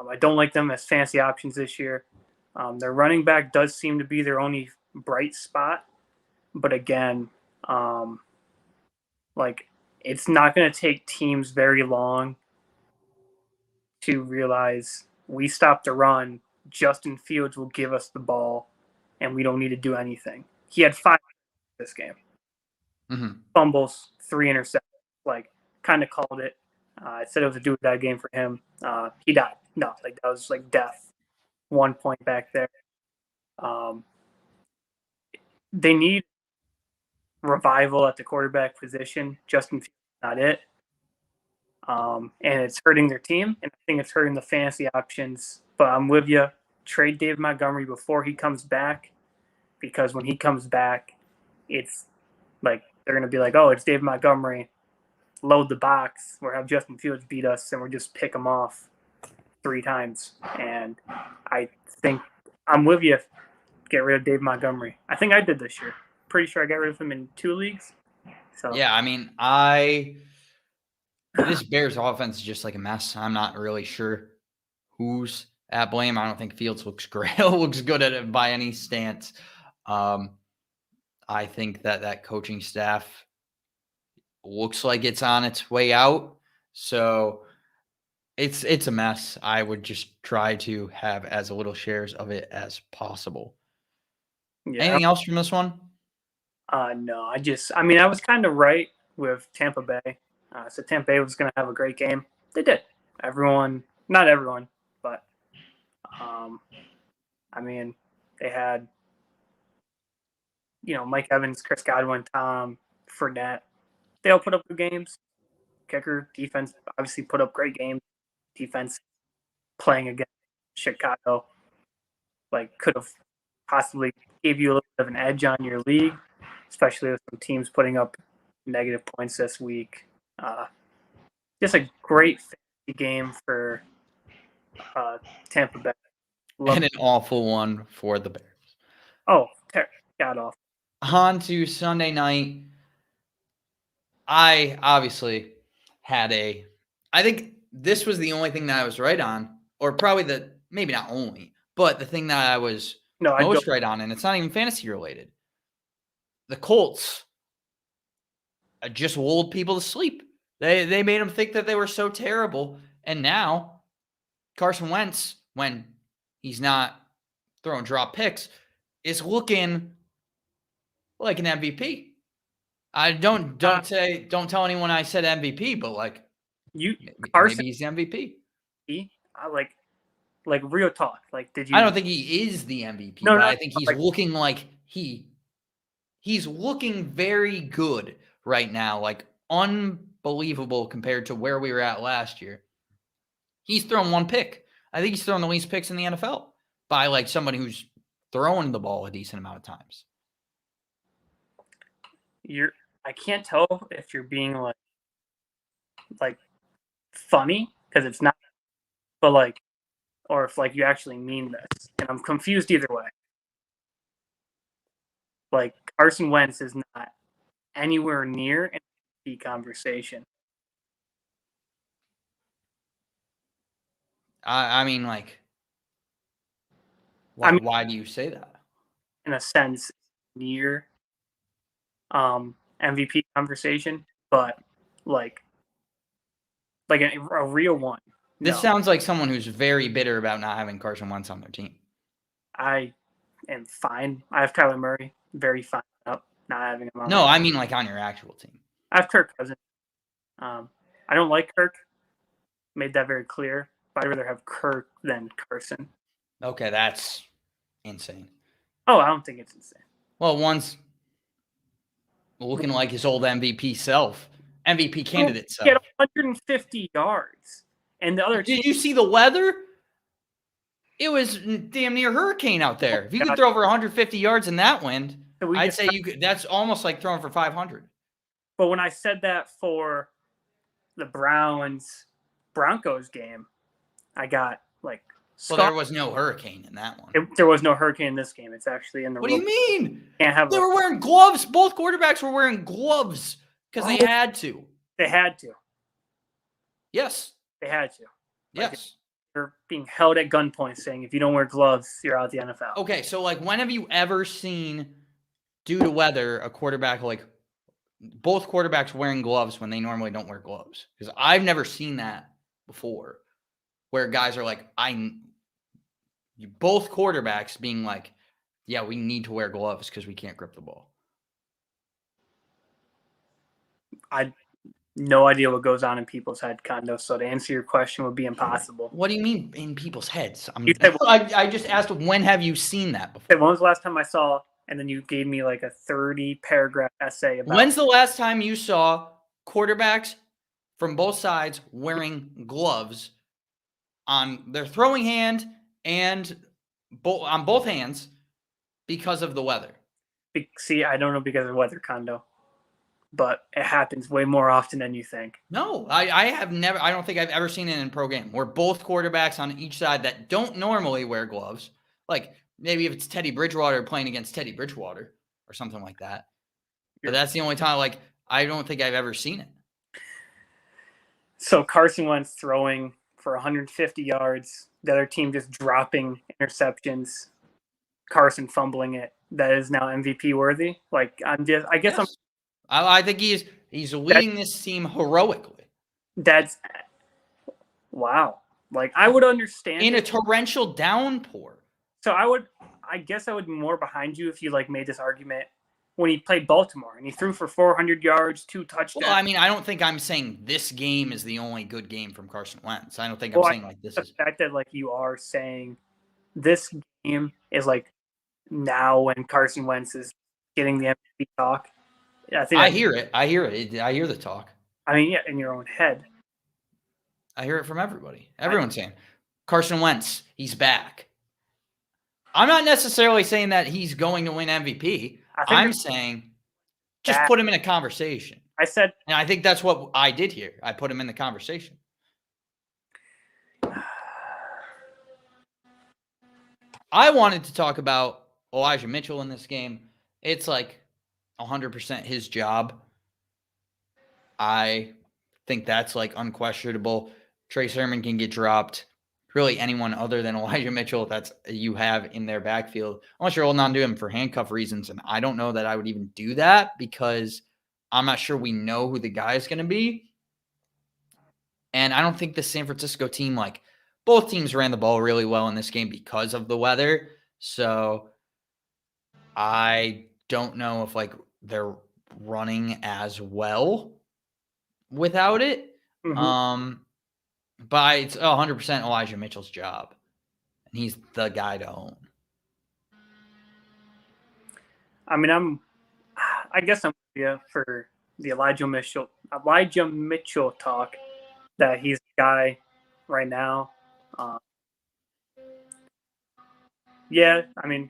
I don't like them as fantasy options this year. Their running back does seem to be their only bright spot, but again, like it's not going to take teams very long to realize we stop the run. Justin Fields will give us the ball, and we don't need to do anything. He had 5 this game. Mm-hmm. Fumbles, 3 interceptions. Like, kind of called it. I said it was a do-or-die game for him. He died. No, like that was like death. 1 point back there. They need revival at the quarterback position. Justin Fields is not it. And it's hurting their team, and I think it's hurting the fantasy options. But I'm with you. Trade David Montgomery before he comes back, because when he comes back, it's like they're going to be like, oh, it's David Montgomery. Load the box. We'll have Justin Fields beat us, and we'll just pick him off 3 times. And I think I'm with you. Get rid of David Montgomery. I think I did this year. Pretty sure I got rid of him in 2 leagues. So yeah, I mean, this Bears offense is just like a mess. I'm not really sure who's at blame. I don't think Fields looks great. Looks good at it by any stance. I think that coaching staff looks like it's on its way out. So It's a mess. I would just try to have as little shares of it as possible. Yeah. Anything else from this one? No, I mean, I was kind of right with Tampa Bay. So Tampa Bay was going to have a great game. They did. Not everyone, but I mean, they had, Mike Evans, Chris Godwin, Tom, Fournette. They all put up good games. Kicker, defense obviously put up great games. Defense playing against Chicago, could have possibly gave you a little bit of an edge on your league, especially with some teams putting up negative points this week. Just a great game for Tampa Bay. And an awful one for the Bears. Oh, got off. On to Sunday night. I obviously had I think this was the only thing that I was right on, or probably maybe not only, but the thing that I was most right on, and it's not even fantasy related. The Colts just lulled people to sleep. They made them think that they were so terrible, and now Carson Wentz, when he's not throwing drop picks, is looking like an MVP. I don't tell anyone I said MVP, but Carson, maybe he's the MVP. Like real talk. Did you? I don't think he is the MVP, but I think he's looking like he's looking very good right now, unbelievable compared to where we were at last year. He's thrown one pick. I think he's thrown the least picks in the NFL by somebody who's throwing the ball a decent amount of times. I can't tell if you're being funny because it's not, but or if you actually mean this, and I'm confused either way. Carson Wentz is not anywhere near an MVP conversation. I mean, why do you say that? In a sense, near MVP conversation, but a real one. This sounds like someone who's very bitter about not having Carson Wentz on their team. I am fine. I have Kyler Murray. Very fine up not having him on. No, I mean on your actual team. I have Kirk Cousins. I don't like Kirk. Made that very clear. But I'd rather have Kirk than Carson. Okay, that's insane. Oh, I don't think it's insane. Well, one's looking like his old MVP self. MVP candidate self. He had 150 yards. And the other Did you see the weather? It was damn near hurricane out there. If you could throw over 150 yards in that wind, I'd say you could. That's almost like throwing for 500. But when I said that for the Broncos game, I got well, there was no hurricane in that one. There was no hurricane in this game. It's actually in the. What do you mean? Can't have. They were wearing gloves. Both quarterbacks were wearing gloves because they had to. They had to. Yes. They had to. Yes. They're being held at gunpoint saying if you don't wear gloves, you're out of the NFL. Okay, so when have you ever seen, due to weather, a quarterback both quarterbacks wearing gloves when they normally don't wear gloves? Because I've never seen that before, where guys are both quarterbacks being yeah, we need to wear gloves because we can't grip the ball. No idea what goes on in people's head, Kondo. So to answer your question would be impossible. What do you mean in people's heads? I just asked, when have you seen that before? When was the last time I saw, and then you gave me a 30-paragraph essay about. When's the last time you saw quarterbacks from both sides wearing gloves on their throwing hand and on both hands because of the weather? See, I don't know because of weather, Kondo. But it happens way more often than you think. No, I have never. I don't think I've ever seen it in pro game where both quarterbacks on each side that don't normally wear gloves, maybe if it's Teddy Bridgewater playing against Teddy Bridgewater or something like that. But that's the only time. I don't think I've ever seen it. So Carson Wentz throwing for 150 yards, the other team just dropping interceptions, Carson fumbling it. That is now MVP worthy. I think he's leading this team heroically. That's Wow. Like, I would understand in a it. torrential downpour. So I guess I would be more behind you if you like made this argument when he played Baltimore and he threw for 400 yards, 2 touchdowns. Well, I mean, I don't think I'm saying this game is the only good game from Carson Wentz. I don't think I'm Well, saying like this the is. fact that like you are saying this game is like now when Carson Wentz is getting the MVP talk. I think I hear it. I hear it. I hear the talk. I mean, yeah, in your own head. I hear it from everybody. Everyone's saying Carson Wentz, he's back. I'm not necessarily saying that he's going to win MVP. I'm saying just put him in a conversation. I said, and I think that's what I did here. I put him in the conversation. I wanted to talk about Elijah Mitchell in this game. It's like 100% his job. I think that's like unquestionable. Trey Sermon can get dropped. Really anyone other than Elijah Mitchell that's you have in their backfield, unless you're holding on to him for handcuff reasons. And I don't know that I would even do that because I'm not sure we know who the guy is going to be. And I don't think the San Francisco team, like both teams ran the ball really well in this game because of the weather. So I don't know if like they're running as well without it. But it's 100% Elijah Mitchell's job. And he's the guy to own. I mean, I guess I'm with you for the Elijah Mitchell talk that he's the guy right now. Yeah, I mean,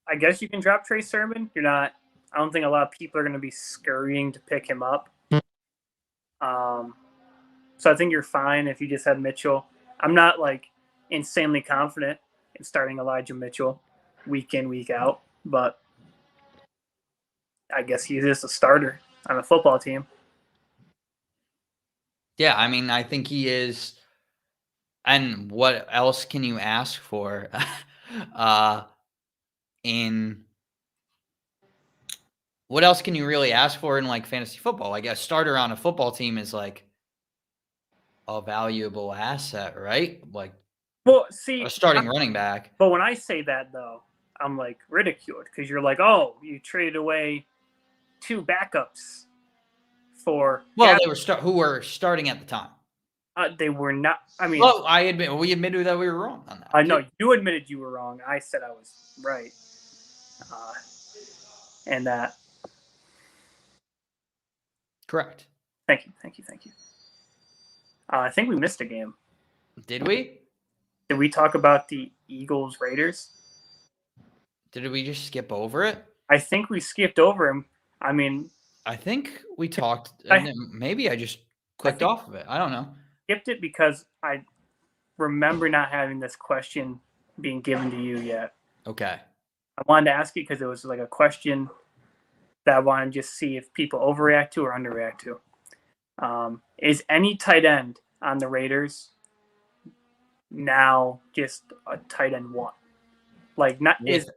I guess you can drop Trey Sermon. You're not. I don't think a lot of people are going to be scurrying to pick him up. So I think you're fine if you just had Mitchell. I'm not like insanely confident in starting Elijah Mitchell week in, week out, but I guess he's just a starter on a football team. Yeah, I mean, I think he is. And what else can you ask for what else can you really ask for in like fantasy football? Like a starter on a football team is like a valuable asset, right? Like, well, see, a starting running back. But when I say that though, I'm like ridiculed because you're like, oh, you traded away 2 backups for. Well, they were who were starting at the time. They were not. I mean, well, we admitted that we were wrong on that. I know you admitted you were wrong. I said I was right, and that. Correct. Thank you. I think we missed a game. Did we? Did we talk about the Eagles Raiders? Did we just skip over it? I think we skipped over him. I mean, I think we talked. Maybe I just clicked off of it. I don't know. Skipped it because I remember not having this question being given to you yet. Okay. I wanted to ask you because it was like a question that I wanted to just see if people overreact to or underreact to. Is any tight end on the Raiders now just a tight end 1? Like, not is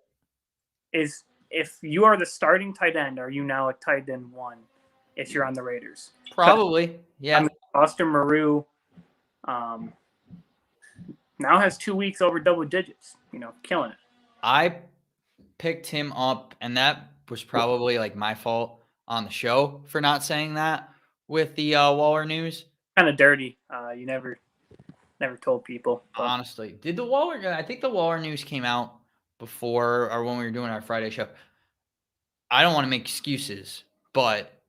if you are the starting tight end, are you now a tight end 1 if you're on the Raiders? Probably, yeah. I mean, Austin Maru now has 2 weeks over double digits, killing it. I picked him up, and that was probably like my fault on the show for not saying that with the Waller news. Kind of dirty. You never told people. But. Honestly, did the Waller? I think the Waller news came out before or when we were doing our Friday show. I don't want to make excuses, but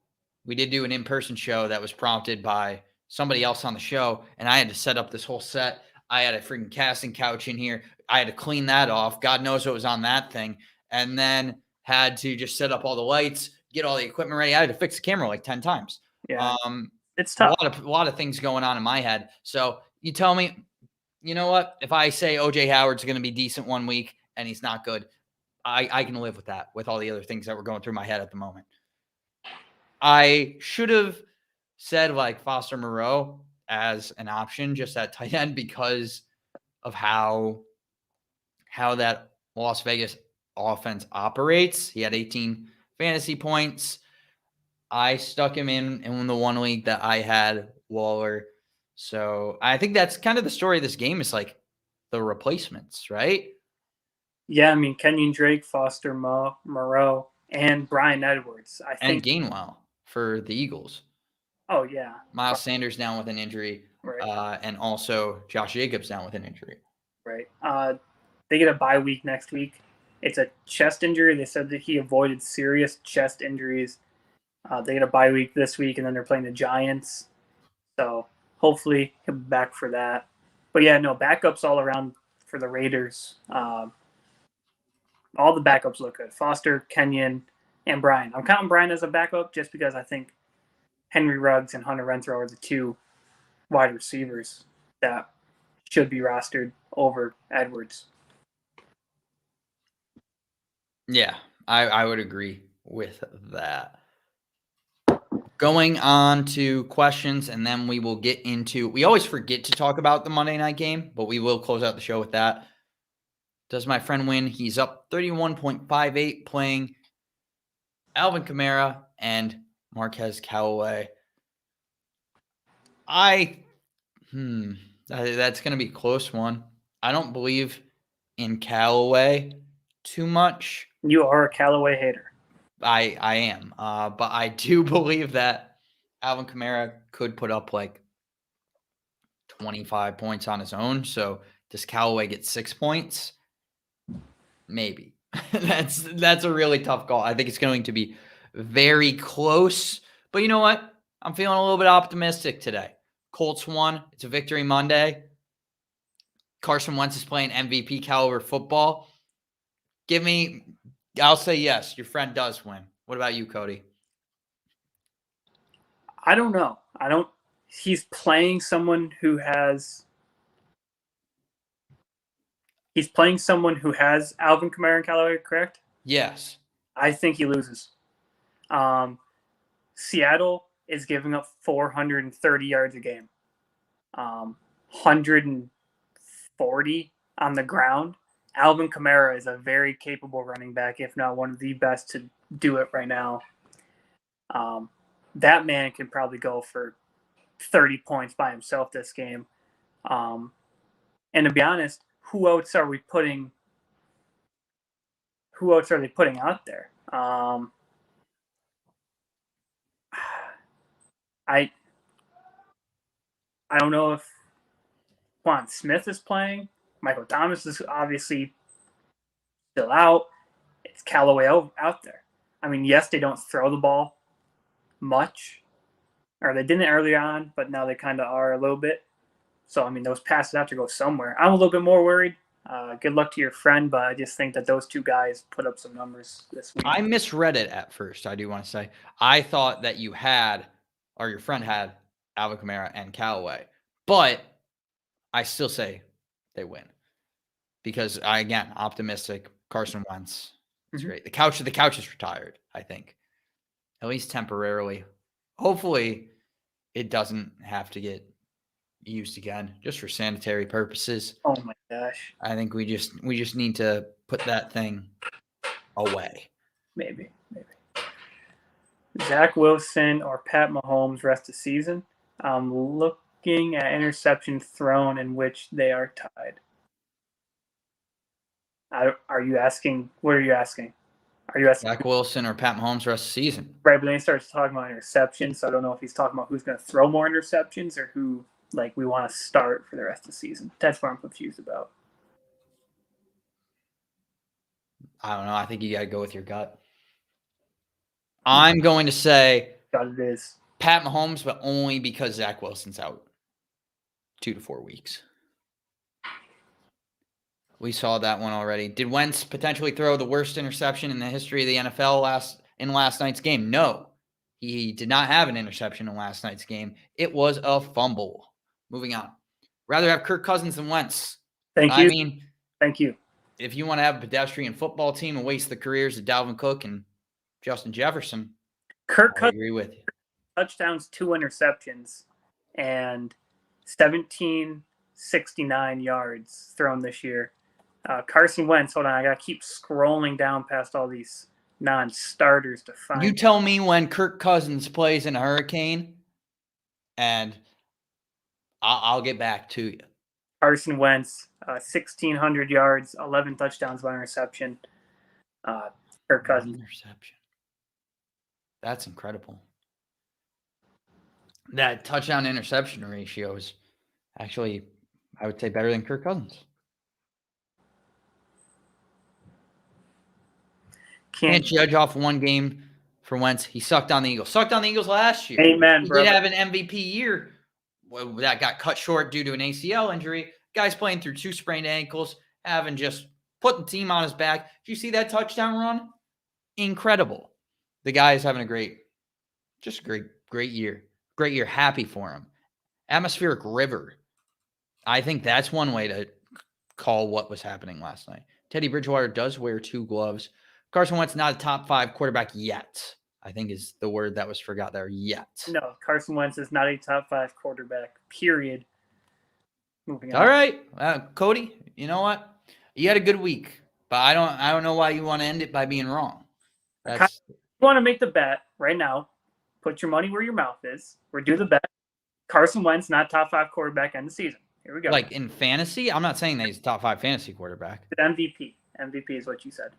we did do an in-person show that was prompted by somebody else on the show, and I had to set up this whole set. I had a freaking casting couch in here. I had to clean that off. God knows what was on that thing. And then had to just set up all the lights, get all the equipment ready. I had to fix the camera like 10 times. Yeah, it's tough. A lot of things going on in my head. So you tell me, you know what? If I say O.J. Howard's going to be decent 1 week and he's not good, I can live with that with all the other things that were going through my head at the moment. I should have said like Foster Moreau as an option just at tight end because of how that Las Vegas offense operates. He had 18 fantasy points. I stuck him in the one league that I had Waller. So I think that's kind of the story of this game is like the replacements, right? Yeah, I mean, Kenyon Drake, Foster Moreau, and Brian Edwards. I And think. Gainwell for the Eagles. Oh, yeah. Miles Sanders down with an injury, Right. and also Josh Jacobs down with an injury. Right. They get a bye week next week. It's a chest injury. They said that he avoided serious chest injuries. They get a bye week this week, and then they're playing the Giants. So hopefully he'll be back for that. But yeah, no, backups all around for the Raiders. All the backups look good. Foster, Kenyon, and Brian. I'm counting Brian as a backup just because I think Henry Ruggs and Hunter Renfrow are the two wide receivers that should be rostered over Edwards. Yeah, I would agree with that. Going on to questions, and then we will get into. We always forget to talk about the Monday night game, but we will close out the show with that. Does my friend win? He's up 31.58 playing Alvin Kamara and Marquez Callaway. That's going to be a close one. I don't believe in Callaway too much. You are a Callaway hater. I am. But I do believe that Alvin Kamara could put up like 25 points on his own. So does Callaway get 6 points? Maybe. That's a really tough call. I think it's going to be very close. But you know what? I'm feeling a little bit optimistic today. Colts won. It's a victory Monday. Carson Wentz is playing MVP caliber football. I'll say yes. Your friend does win. What about you, Cody? I don't know. He's playing someone who has Alvin Kamara and Callaway, correct? Yes. I think he loses. Seattle is giving up 430 yards a game, 140 on the ground. Alvin Kamara is a very capable running back, if not one of the best to do it right now. That man can probably go for 30 points by himself this game. And to be honest, who else are they putting out there? I don't know if Juan Smith is playing. Michael Thomas is obviously still out. It's Callaway out there. I mean, yes, they don't throw the ball much, or they didn't early on, but now they kind of are a little bit. So, I mean, those passes have to go somewhere. I'm a little bit more worried. Good luck to your friend, but I just think that those two guys put up some numbers this week. I misread it at first, I do want to say. I thought that you had, or your friend had, Alvin Kamara and Callaway. But I still say they win. Because, again, optimistic. Carson Wentz. It's great. The couch is retired, I think. At least temporarily. Hopefully, it doesn't have to get used again, just for sanitary purposes. Oh my gosh! I think we just need to put that thing away. Maybe. Zach Wilson or Pat Mahomes rest of season. I'm looking at interception thrown in which they are tied. Are you asking? What are you asking? Are you asking Zach Wilson or Pat Mahomes rest of the season? Right, but then he starts talking about interceptions, so I don't know if he's talking about who's going to throw more interceptions or who we want to start for the rest of the season. That's what I'm confused about. I don't know. I think you got to go with your gut. I'm going to say it is Pat Mahomes, but only because Zach Wilson's out 2 to 4 weeks. We saw that one already. Did Wentz potentially throw the worst interception in the history of the NFL in last night's game? No. He did not have an interception in last night's game. It was a fumble. Moving on. Rather have Kirk Cousins than Wentz. Thank you. I mean, thank you. If you want to have a pedestrian football team and waste the careers of Dalvin Cook and Justin Jefferson, I agree with you. Touchdowns, 2 interceptions, and 1,769 yards thrown this year. Carson Wentz, hold on, I got to keep scrolling down past all these non-starters to find. You tell me when Kirk Cousins plays in a hurricane, and I'll get back to you. Carson Wentz, 1,600 yards, 11 touchdowns, 1 interception. Kirk Cousins. Interception. That's incredible. That touchdown interception ratio is actually, I would say, better than Kirk Cousins. Can't judge off one game for Wentz. He sucked on the Eagles. Sucked on the Eagles last year. Amen, he brother. did have an MVP year that got cut short due to an ACL injury. Guy's playing through 2 sprained ankles, having just put the team on his back. Did you see that touchdown run? Incredible. The guy is having a great year. Great year. Happy for him. Atmospheric river. I think that's one way to call what was happening last night. Teddy Bridgewater does wear 2 gloves. Carson Wentz not a top 5 quarterback yet, I think is the word that was forgot there, yet. No, Carson Wentz is not a top 5 quarterback, period. Moving on. All right. Cody, you know what? You had a good week, but I don't know why you want to end it by being wrong. You want to make the bet right now. Put your money where your mouth is. We're doing the bet. Carson Wentz, not top 5 quarterback end the season. Here we go. Like in fantasy? I'm not saying that he's a top 5 fantasy quarterback. MVP. MVP is what you said.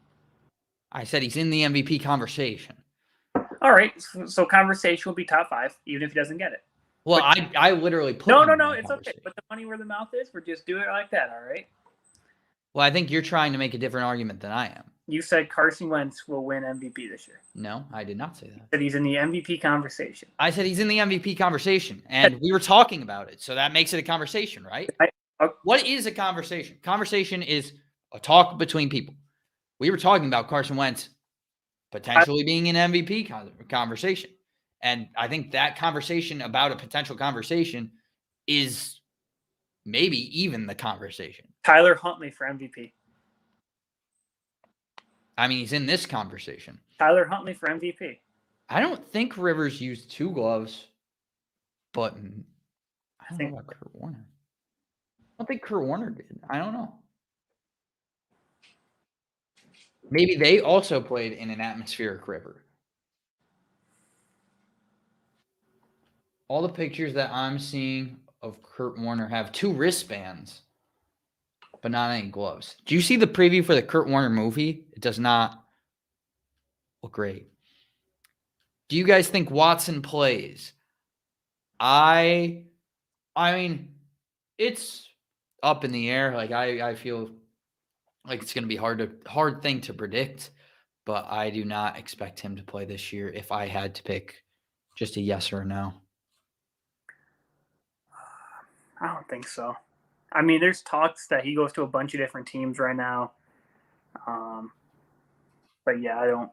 I said he's in the MVP conversation. All right. So conversation will be top 5, even if he doesn't get it. Well, I literally put No. It's okay. Put the money where the mouth is. We're just doing it like that, all right? Well, I think you're trying to make a different argument than I am. You said Carson Wentz will win MVP this year. No, I did not say that. That he's in the MVP conversation. I said he's in the MVP conversation, and we were talking about it, so that makes it a conversation, right? What is a conversation? Conversation is a talk between people. We were talking about Carson Wentz potentially being an MVP conversation, and I think that conversation about a potential conversation is maybe even the conversation. Tyler Huntley for MVP. I mean, he's in this conversation. Tyler Huntley for MVP. I don't think Rivers used 2 gloves, but I don't know about Kurt Warner. I don't think Kurt Warner did. I don't know. Maybe they also played in an atmospheric river. All the pictures that I'm seeing of Kurt Warner have 2 wristbands, but not any gloves. Do you see the preview for the Kurt Warner movie? It does not look great. Do you guys think Watson plays? I mean, it's up in the air. Like I feel like it's going to be hard thing to predict, but I do not expect him to play this year if I had to pick just a yes or a no. I don't think so. I mean, there's talks that he goes to a bunch of different teams right now. But yeah, I don't.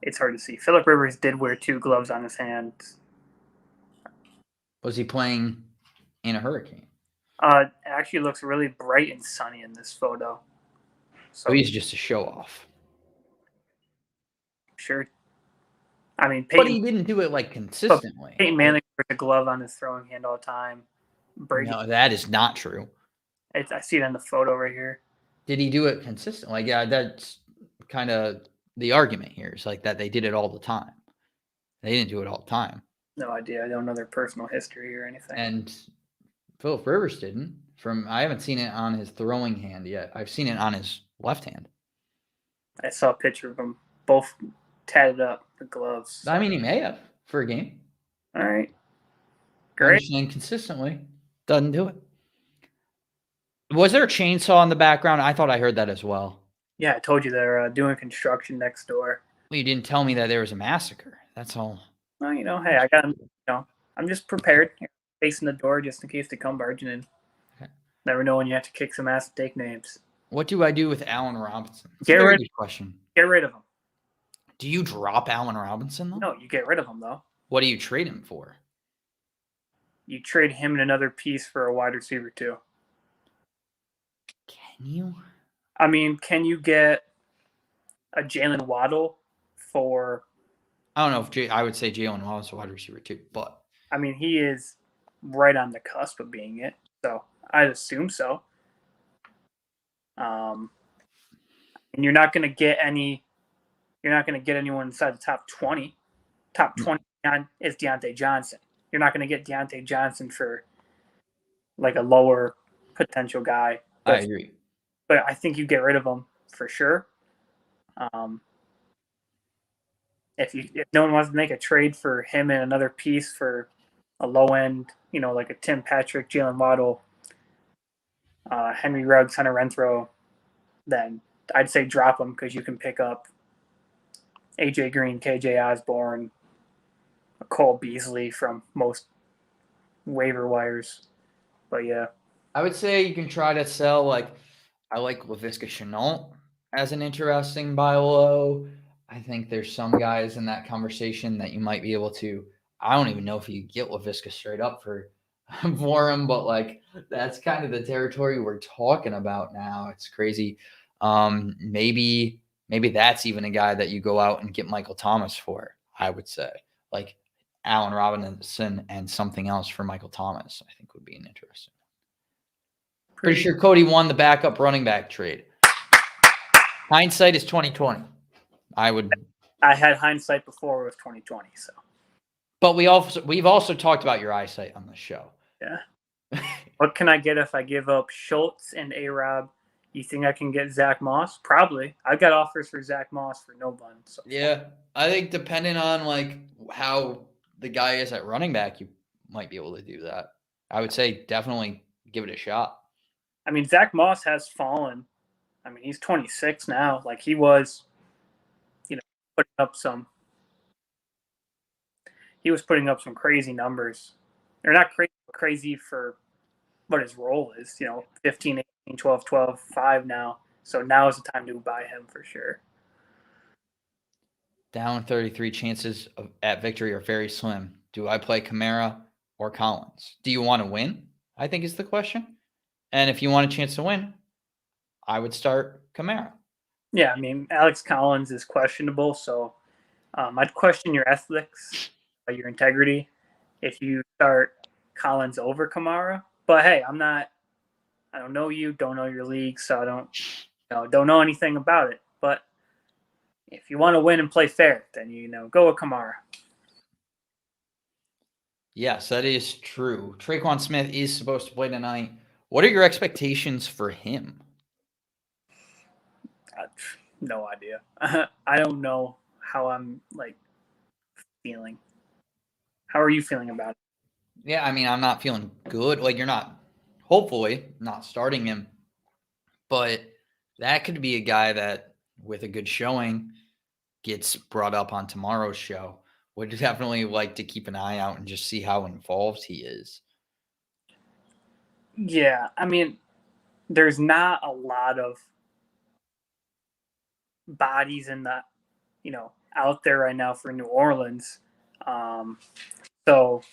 It's hard to see. Phillip Rivers did wear 2 gloves on his hands. Was he playing in a hurricane? It actually looks really bright and sunny in this photo. So he's just a show off. Sure. I mean, but he didn't do it like consistently. Peyton Manning wears a glove on his throwing hand all the time. Brady. No, that is not true. I see it in the photo right here. Did he do it consistently? Like, yeah, that's kind of the argument here. It's like that they did it all the time. They didn't do it all the time. No idea. I don't know their personal history or anything. And Phillip Rivers didn't. I haven't seen it on his throwing hand yet. I've seen it on his left hand. I saw a picture of them both tatted up, the gloves. I mean, he may have for a game. All right. Great. And consistently doesn't do it. Was there a chainsaw in the background? I thought I heard that as well. Yeah, I told you they're doing construction next door. Well, you didn't tell me that there was a massacre. That's all. Well, hey, I got, I'm just prepared, facing the door just in case they come barging in. Okay. Never know when you have to kick some ass and take names. What do I do with Allen Robinson? That's a very good question. Get rid of him. Do you drop Allen Robinson, though? No, you get rid of him, though. What do you trade him for? You trade him and another piece for a wide receiver, too. Can you? I mean, can you get a Jalen Waddle for... I don't know if I would say Jalen Waddle's a wide receiver, too, but... I mean, he is right on the cusp of being it, so I'd assume so. And you're not going to get any you're not going to get anyone inside the top 20. Top 20 is Deontay Johnson. You're not going to get Deontay Johnson for like a lower potential guy. I agree. But I think you get rid of him for sure. If no one wants to make a trade for him and another piece for a low end, like a Tim Patrick, Jalen Waddle, Henry Ruggs, Hunter Renfrow, then I'd say drop him because you can pick up AJ Green, KJ Osborne, Cole Beasley from most waiver wires. But yeah, I would say you can try to sell I like Laviska Shenault as an interesting buy low. I think there's some guys in that conversation that you might be able to. I don't even know if you get Laviska straight up for him, but that's kind of the territory we're talking about now. It's crazy. Maybe that's even a guy that you go out and get Michael Thomas for. I would say Allen Robinson and something else for Michael Thomas. I think would be an interesting. Pretty sure Cody won the backup running back trade. Hindsight is 2020. I had hindsight before with 2020. So, but we've also talked about your eyesight on the show. Yeah. What can I get if I give up Schultz and A-Rob? You think I can get Zach Moss? Probably. I got offers for Zach Moss for no bun. So. Yeah, I think depending on how the guy is at running back, you might be able to do that. I would say definitely give it a shot. I mean, Zach Moss has fallen. I mean, he's 26 now. He was, putting up some. He was putting up some crazy numbers. They're not crazy for what his role is. 15, 18, 12, 12, 5 now. So now is the time to buy him for sure. Down 33 chances at victory are very slim. Do I play Kamara or Collins? Do you want to win? I think is the question. And if you want a chance to win, I would start Kamara. Yeah, I mean, Alex Collins is questionable, so I'd question your ethics, your integrity, if you start Collins over Kamara. But hey, I don't know you, don't know your league, so I don't know anything about it. But if you want to win and play fair, then go with Kamara. Yes, that is true. Tre'Quan Smith is supposed to play tonight. What are your expectations for him? No idea. I don't know how I'm feeling. How are you feeling about it? Yeah, I mean, I'm not feeling good. You're not, hopefully, not starting him. But that could be a guy that, with a good showing, gets brought up on tomorrow's show. Would definitely like to keep an eye out and just see how involved he is. Yeah, I mean, there's not a lot of bodies in the, out there right now for New Orleans. So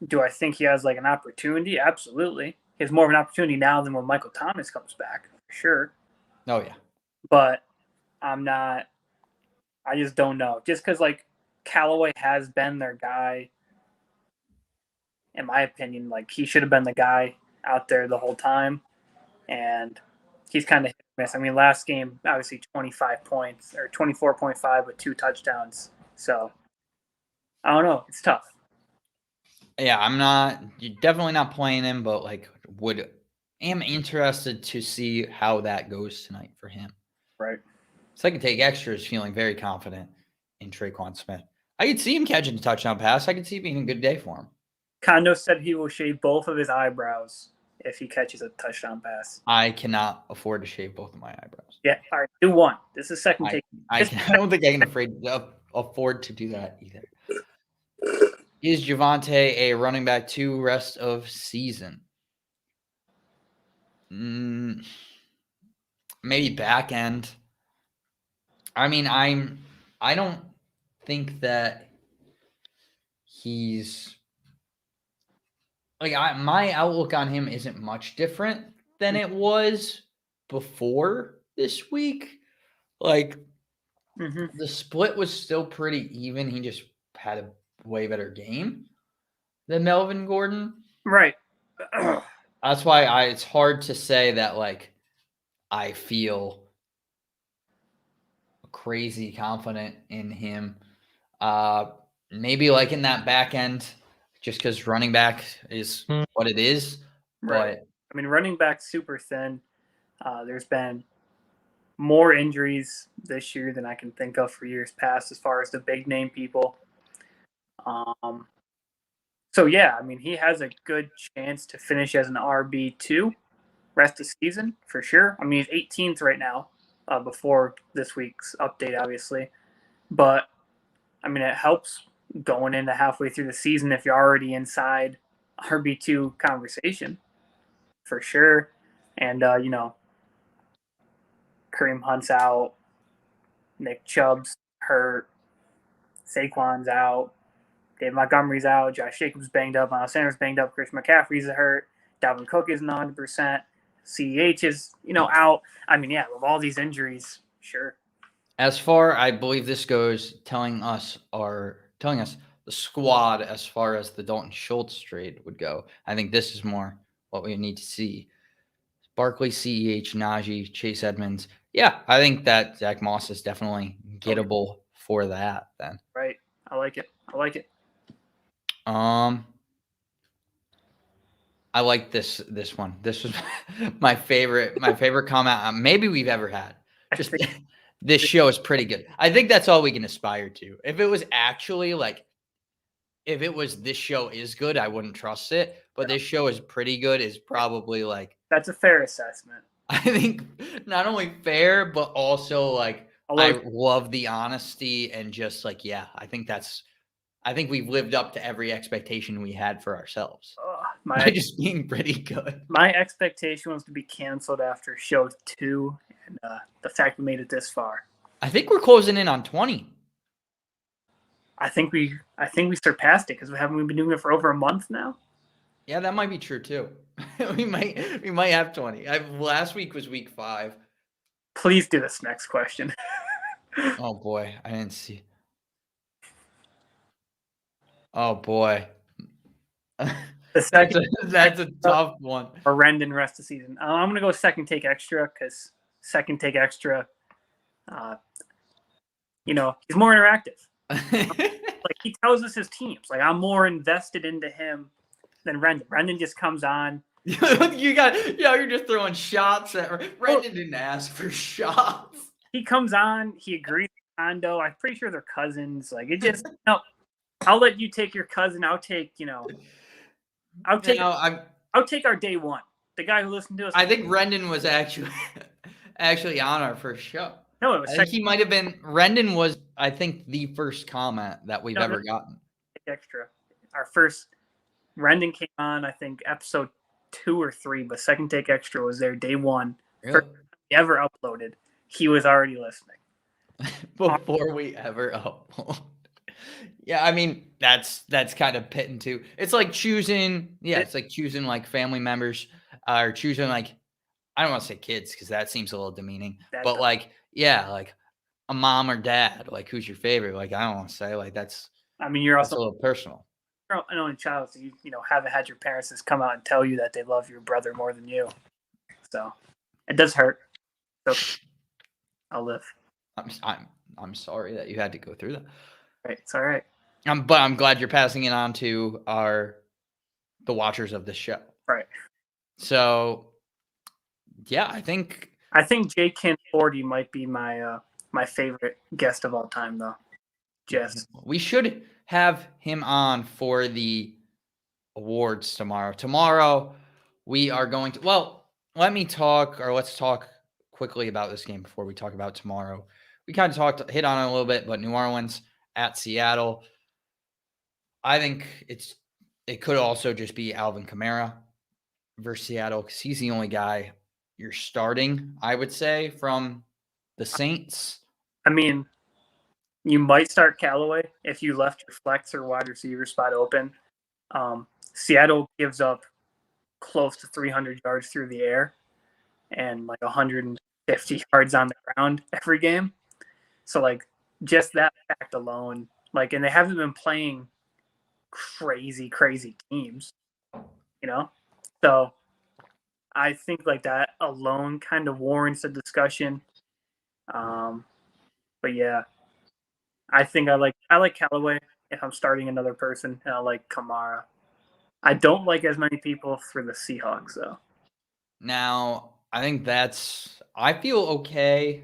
do I think he has an opportunity? Absolutely. He has more of an opportunity now than when Michael Thomas comes back, for sure. Oh, yeah. But I just don't know. Just because, Callaway has been their guy, in my opinion, he should have been the guy out there the whole time. And he's kind of hit or miss. I mean, last game, obviously 25 points, or 24.5 with 2 touchdowns. So, I don't know. It's tough. Yeah, you're definitely not playing him, but am interested to see how that goes tonight for him. Right. So I can take extras feeling very confident in Tre'Quan Smith. I could see him catching a touchdown pass. I could see it being a good day for him. Kondo said he will shave both of his eyebrows if he catches a touchdown pass. I cannot afford to shave both of my eyebrows. Yeah, all right, do one. This is second take. I don't think I can afford to do that either. Is Javonte a running back 2 rest of season? Maybe back end. I mean, I don't think that he's my outlook on him isn't much different than it was before this week. The split was still pretty even. He just had a way better game than Melvin Gordon. Right. That's why it's hard to say that I feel crazy confident in him. Maybe like in that back end, just because running back is what it is. Right. But I mean, running back super thin. There's been more injuries this year than I can think of for years past, as far as the big name people. So yeah, I mean, he has a good chance to finish as an RB2 rest of the season for sure. I mean, he's 18th right now, before this week's update, obviously. But I mean, it helps going into halfway through the season if you're already inside RB2 conversation for sure. And Kareem Hunt's out, Nick Chubb's hurt, Saquon's out, Dave Montgomery's out, Josh Jacobs banged up, Miles Sanders banged up, Chris McCaffrey's hurt, Dalvin Cook isn't 100%, CEH is out. I mean, yeah, with all these injuries, sure. as far, I believe this goes telling us the squad as far as the Dalton Schultz trade would go. I think this is more what we need to see. Barkley, CEH, Najee, Chase Edmonds. Yeah, I think that Zach Moss is definitely gettable for that then. Right. I like it. I like this one. This was my favorite comment maybe we've ever had. Just this show is pretty good. I think that's all we can aspire to. If it was actually if it was this show is good, I wouldn't trust it. But this show is pretty good is probably that's a fair assessment. I think not only fair, but also I love the honesty and just I think we've lived up to every expectation we had for ourselves. By just being pretty good. My expectation was to be canceled after show 2, and the fact we made it this far. I think we're closing in on 20. I think we surpassed it because we haven't been doing it for over a month now. Yeah, that might be true too. we might have 20. Last week was week 5. Please do this next question. Oh boy, I didn't see. Oh boy. The second that's a tough one. A Rendon rest of the season. I'm gonna go second take extra because second take extra. He's more interactive. He tells us his teams. I'm more invested into him than Rendon. Rendon just comes on. You're just throwing shots at Rendon didn't ask for shots. He comes on. He agrees with Kondo. I'm pretty sure they're cousins. It just no. I'll let you take your cousin. I'll take I'll take our day one. The guy who listened to us. I think Rendon was actually on our first show. No, it was. I think he might have been. Rendon was, I think, the first comment that we've ever gotten. Extra. Our first Rendon came on, I think, episode 2 or 3, but second take extra was there day 1. Really? First time we ever uploaded. He was already listening before we ever upload. Yeah, I mean that's kind of pitting too. It's like choosing. Yeah, it's like choosing family members, or choosing I don't want to say kids because that seems a little demeaning. But a mom or dad. Who's your favorite? I don't want to say that's. I mean, you're also a little personal. You're an only child, so you haven't had your parents just come out and tell you that they love your brother more than you. So it does hurt. So I'll live. I'm sorry that you had to go through that. Right, it's all right. But I'm glad you're passing it on to the watchers of this show. Right. So, yeah, I think Jay Ken 40 might be my my favorite guest of all time, though. Jess. We should have him on for the awards tomorrow. Tomorrow, we are going to. Well, let's talk quickly about this game before we talk about tomorrow. We kind of hit on it a little bit, but New Orleans at Seattle. I think it could also just be Alvin Kamara versus Seattle because he's the only guy you're starting, I would say, from the Saints. I mean, you might start Callaway if you left your flex or wide receiver spot open. Seattle gives up close to 300 yards through the air and 150 yards on the ground every game. So, just that fact alone, and they haven't been playing crazy teams, So I think that alone kind of warrants a discussion. But But yeah, I think I like Callaway if I'm starting another person, and I like Kamara. I don't like as many people for the Seahawks though. Now, I think I feel okay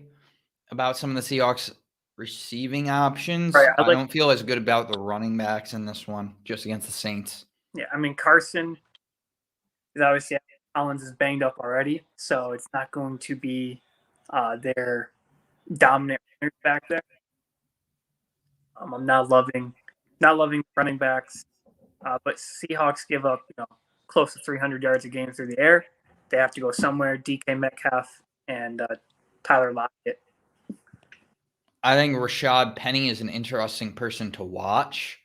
about some of the Seahawks receiving options. Right. I don't feel as good about the running backs in this one, just against the Saints. Yeah, I mean Carson is obviously Collins is banged up already, so it's not going to be their dominant back there. I'm not loving running backs, but Seahawks give up close to 300 yards a game through the air. They have to go somewhere. DK Metcalf and Tyler Lockett. I think Rashad Penny is an interesting person to watch.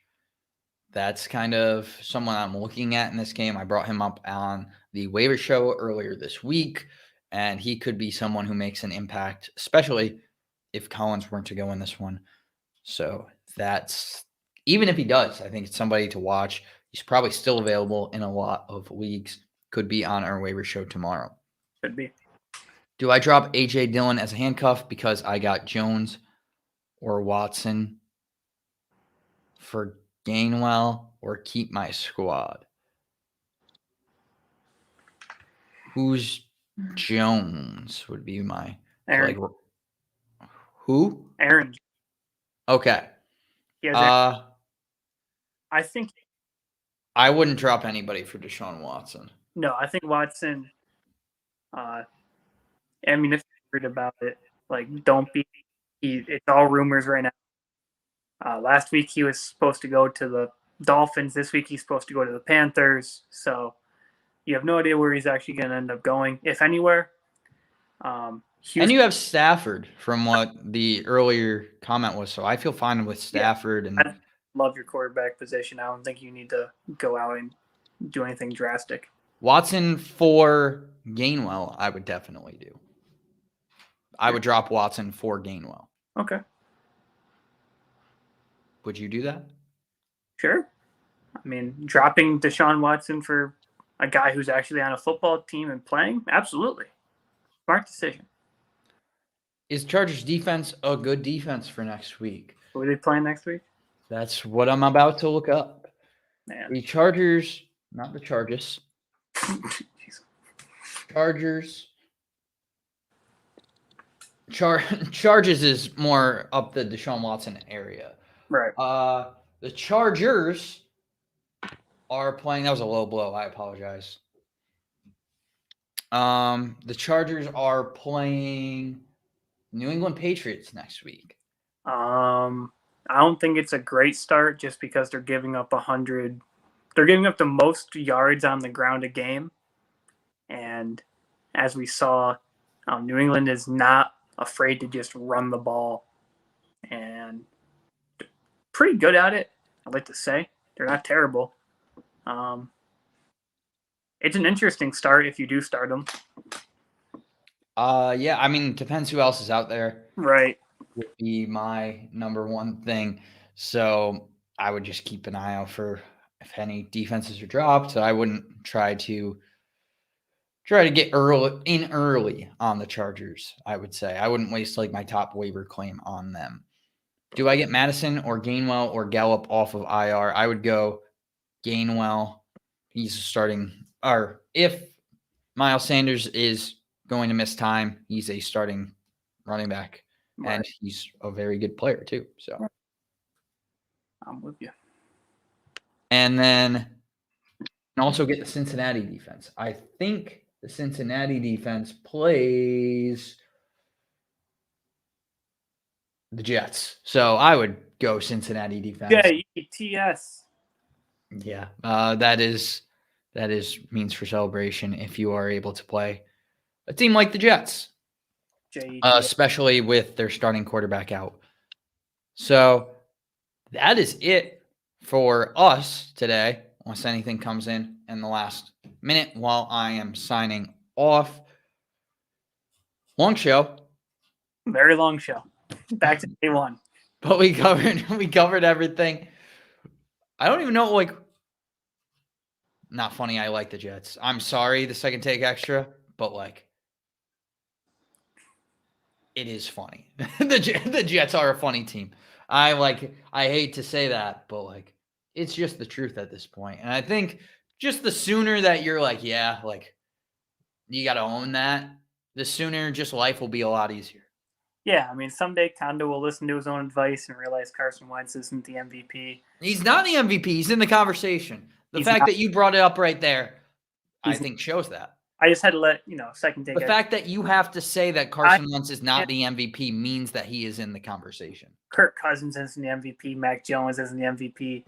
That's kind of someone I'm looking at in this game. I brought him up on the waiver show earlier this week, and he could be someone who makes an impact, especially if Collins weren't to go in this one. So that's, even if he does, I think it's somebody to watch. He's probably still available in a lot of leagues. Could be on our waiver show tomorrow. Could be. Do I drop A.J. Dillon as a handcuff because I got Jones or Watson for Gainwell, or keep my squad? Who's Jones would be my Aaron. Who? Aaron. Okay. I think I wouldn't drop anybody for Deshaun Watson. No, I think Watson. I mean, if you're worried about it, don't be. It's all rumors right now. Last week he was supposed to go to the Dolphins. This week he's supposed to go to the Panthers. So you have no idea where he's actually going to end up going, if anywhere. And you have Stafford from what the earlier comment was. So I feel fine with Stafford. Yeah, I love your quarterback position. I don't think you need to go out and do anything drastic. Watson for Gainwell, I would definitely do. I would drop Watson for Gainwell. Okay. Would you do that? Sure. I mean, dropping Deshaun Watson for a guy who's actually on a football team and playing? Absolutely. Smart decision. Is Chargers defense a good defense for next week? Who are they playing next week? That's what I'm about to look up. Man. The Chargers, not the Chargers. Chargers. Chargers is more up the Deshaun Watson area. Right. The Chargers are playing. That was a low blow. I apologize. The Chargers are playing New England Patriots next week. I don't think it's a great start just because they're giving up 100. They're giving up the most yards on the ground a game. And as we saw, New England is not afraid to just run the ball. And they're pretty good at it, I'd like to say. They're not terrible. It's an interesting start if you do start them. Yeah, I mean, depends who else is out there. Right. Would be my number one thing. So I would just keep an eye out for if any defenses are dropped. So I wouldn't try to get early on the Chargers, I would say. I wouldn't waste my top waiver claim on them. Do I get Madison or Gainwell or Gallup off of IR? I would go Gainwell. He's starting, or if Myles Sanders is going to miss time, he's a starting running back. Right. And he's a very good player too. So I'm with you. And then also get the Cincinnati defense. I think the Cincinnati defense plays the Jets. So I would go Cincinnati defense. Jets. Yeah. That is means for celebration if you are able to play a team like the Jets. Especially with their starting quarterback out. So that is it for us today. Unless anything comes in the last minute while I am signing off. Long show. Very long show. Back to day one. But we covered everything. I don't even know, not funny. I like the Jets. I'm sorry, the second take extra, but it is funny. The Jets are a funny team. I hate to say that, but like it's just the truth at this point. And I think just the sooner that you're like, yeah, like you got to own that, the sooner just life will be a lot easier. Yeah, I mean, someday Kondo will listen to his own advice and realize Carson Wentz isn't the MVP. He's not the MVP. He's in the conversation. The fact that you brought it up right there, I think shows that. I just had to let, second take. The fact that you have to say that Carson Wentz is not the MVP means that he is in the conversation. Kirk Cousins isn't the MVP. Mac Jones isn't the MVP.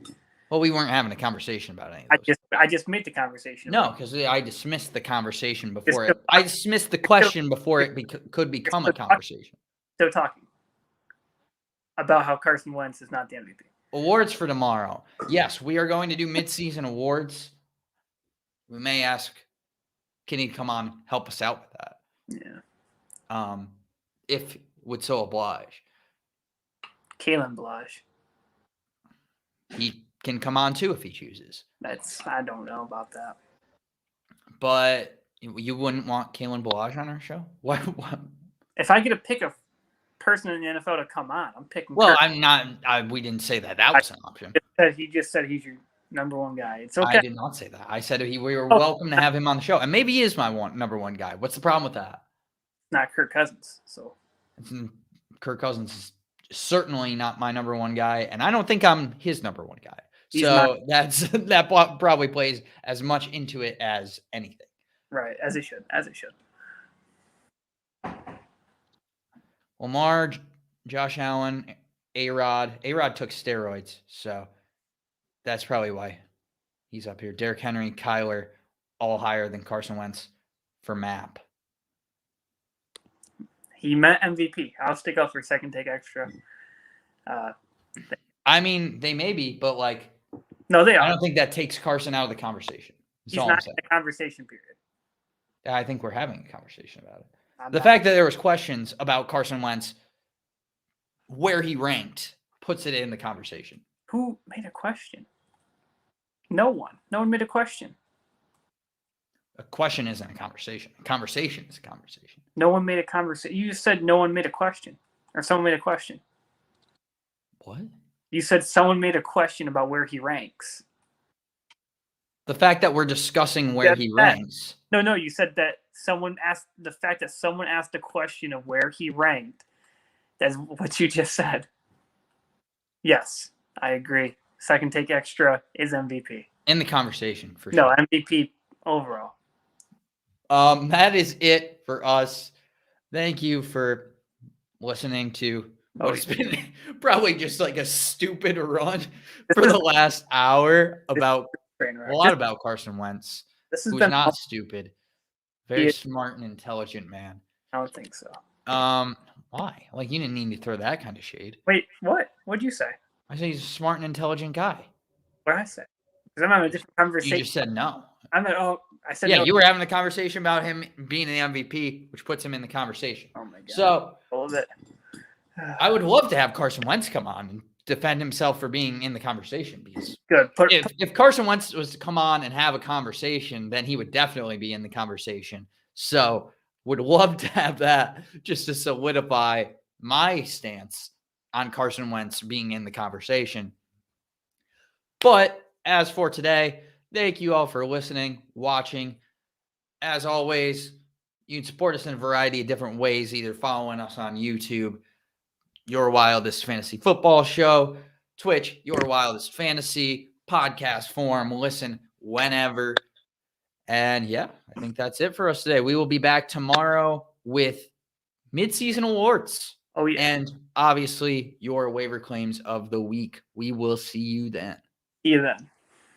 Well, we weren't having a conversation about any of those. I just made the conversation. No, because I dismissed the conversation before it. I dismissed the question before it could become a conversation. Still talking about how Carson Wentz is not the MVP. Awards for tomorrow. Yes, we are going to do mid-season awards. We may ask Kenny to come on, help us out with that. Yeah. If would so oblige. Kalen Balazs. He can come on too if he chooses. I don't know about that. But you wouldn't want Kalen Balazs on our show? What? If I get to pick a person in the NFL to come on, I'm picking. Well, Kirk. I'm not. We didn't say that. That was an option. He just said he's your number one guy. It's okay. I did not say that. I said we were welcome to have him on the show, and maybe he is my number one guy. What's the problem with that? Not Kirk Cousins. So Kirk Cousins is certainly not my number one guy, and I don't think I'm his number one guy. That probably plays as much into it as anything. Right, as it should. Lamar, Josh Allen, A-Rod. A-Rod took steroids, so that's probably why he's up here. Derrick Henry, Kyler, all higher than Carson Wentz for MAP. He meant MVP. I'll stick up for second take extra. I mean, they may be, but no, they are. I don't think that takes Carson out of the conversation. He's not in the conversation period. I think we're having a conversation about it. The fact that there was questions about Carson Wentz, where he ranked, puts it in the conversation. Who made a question? No one. No one made a question. A question isn't a conversation. A conversation is a conversation. No one made a conversation. You just said no one made a question. Or someone made a question. What? You said someone made a question about where he ranks. The fact that we're discussing where he ranks. No, you said that someone asked a question of where he ranked. That's what you just said. Yes, I agree. Second take extra is MVP. In the conversation, for sure. No, MVP overall. That is it for us. Thank you for listening to what's been probably just like a stupid run for the last hour about a lot about Carson Wentz. Who's not stupid. Very smart and intelligent man. I don't think so. Why? You didn't need to throw that kind of shade. Wait, what? What'd you say? I said he's a smart and intelligent guy. What did I say? Because I'm having a different conversation. You just said no. I said yeah, no. You were having a conversation about him being an MVP, which puts him in the conversation. Oh my god. So all of it. I would love to have Carson Wentz come on and defend himself for being in the conversation. Because good. If Carson Wentz was to come on and have a conversation, then he would definitely be in the conversation. So would love to have that just to solidify my stance on Carson Wentz being in the conversation. But as for today, thank you all for listening, watching. As always, you can support us in a variety of different ways, either following us on YouTube, Your Wildest Fantasy Football Show, Twitch, Your Wildest Fantasy, podcast form, listen whenever. And yeah, I think that's it for us today. We will be back tomorrow with mid-season awards. Oh, yeah. And obviously your waiver claims of the week. We will see you then. See you then.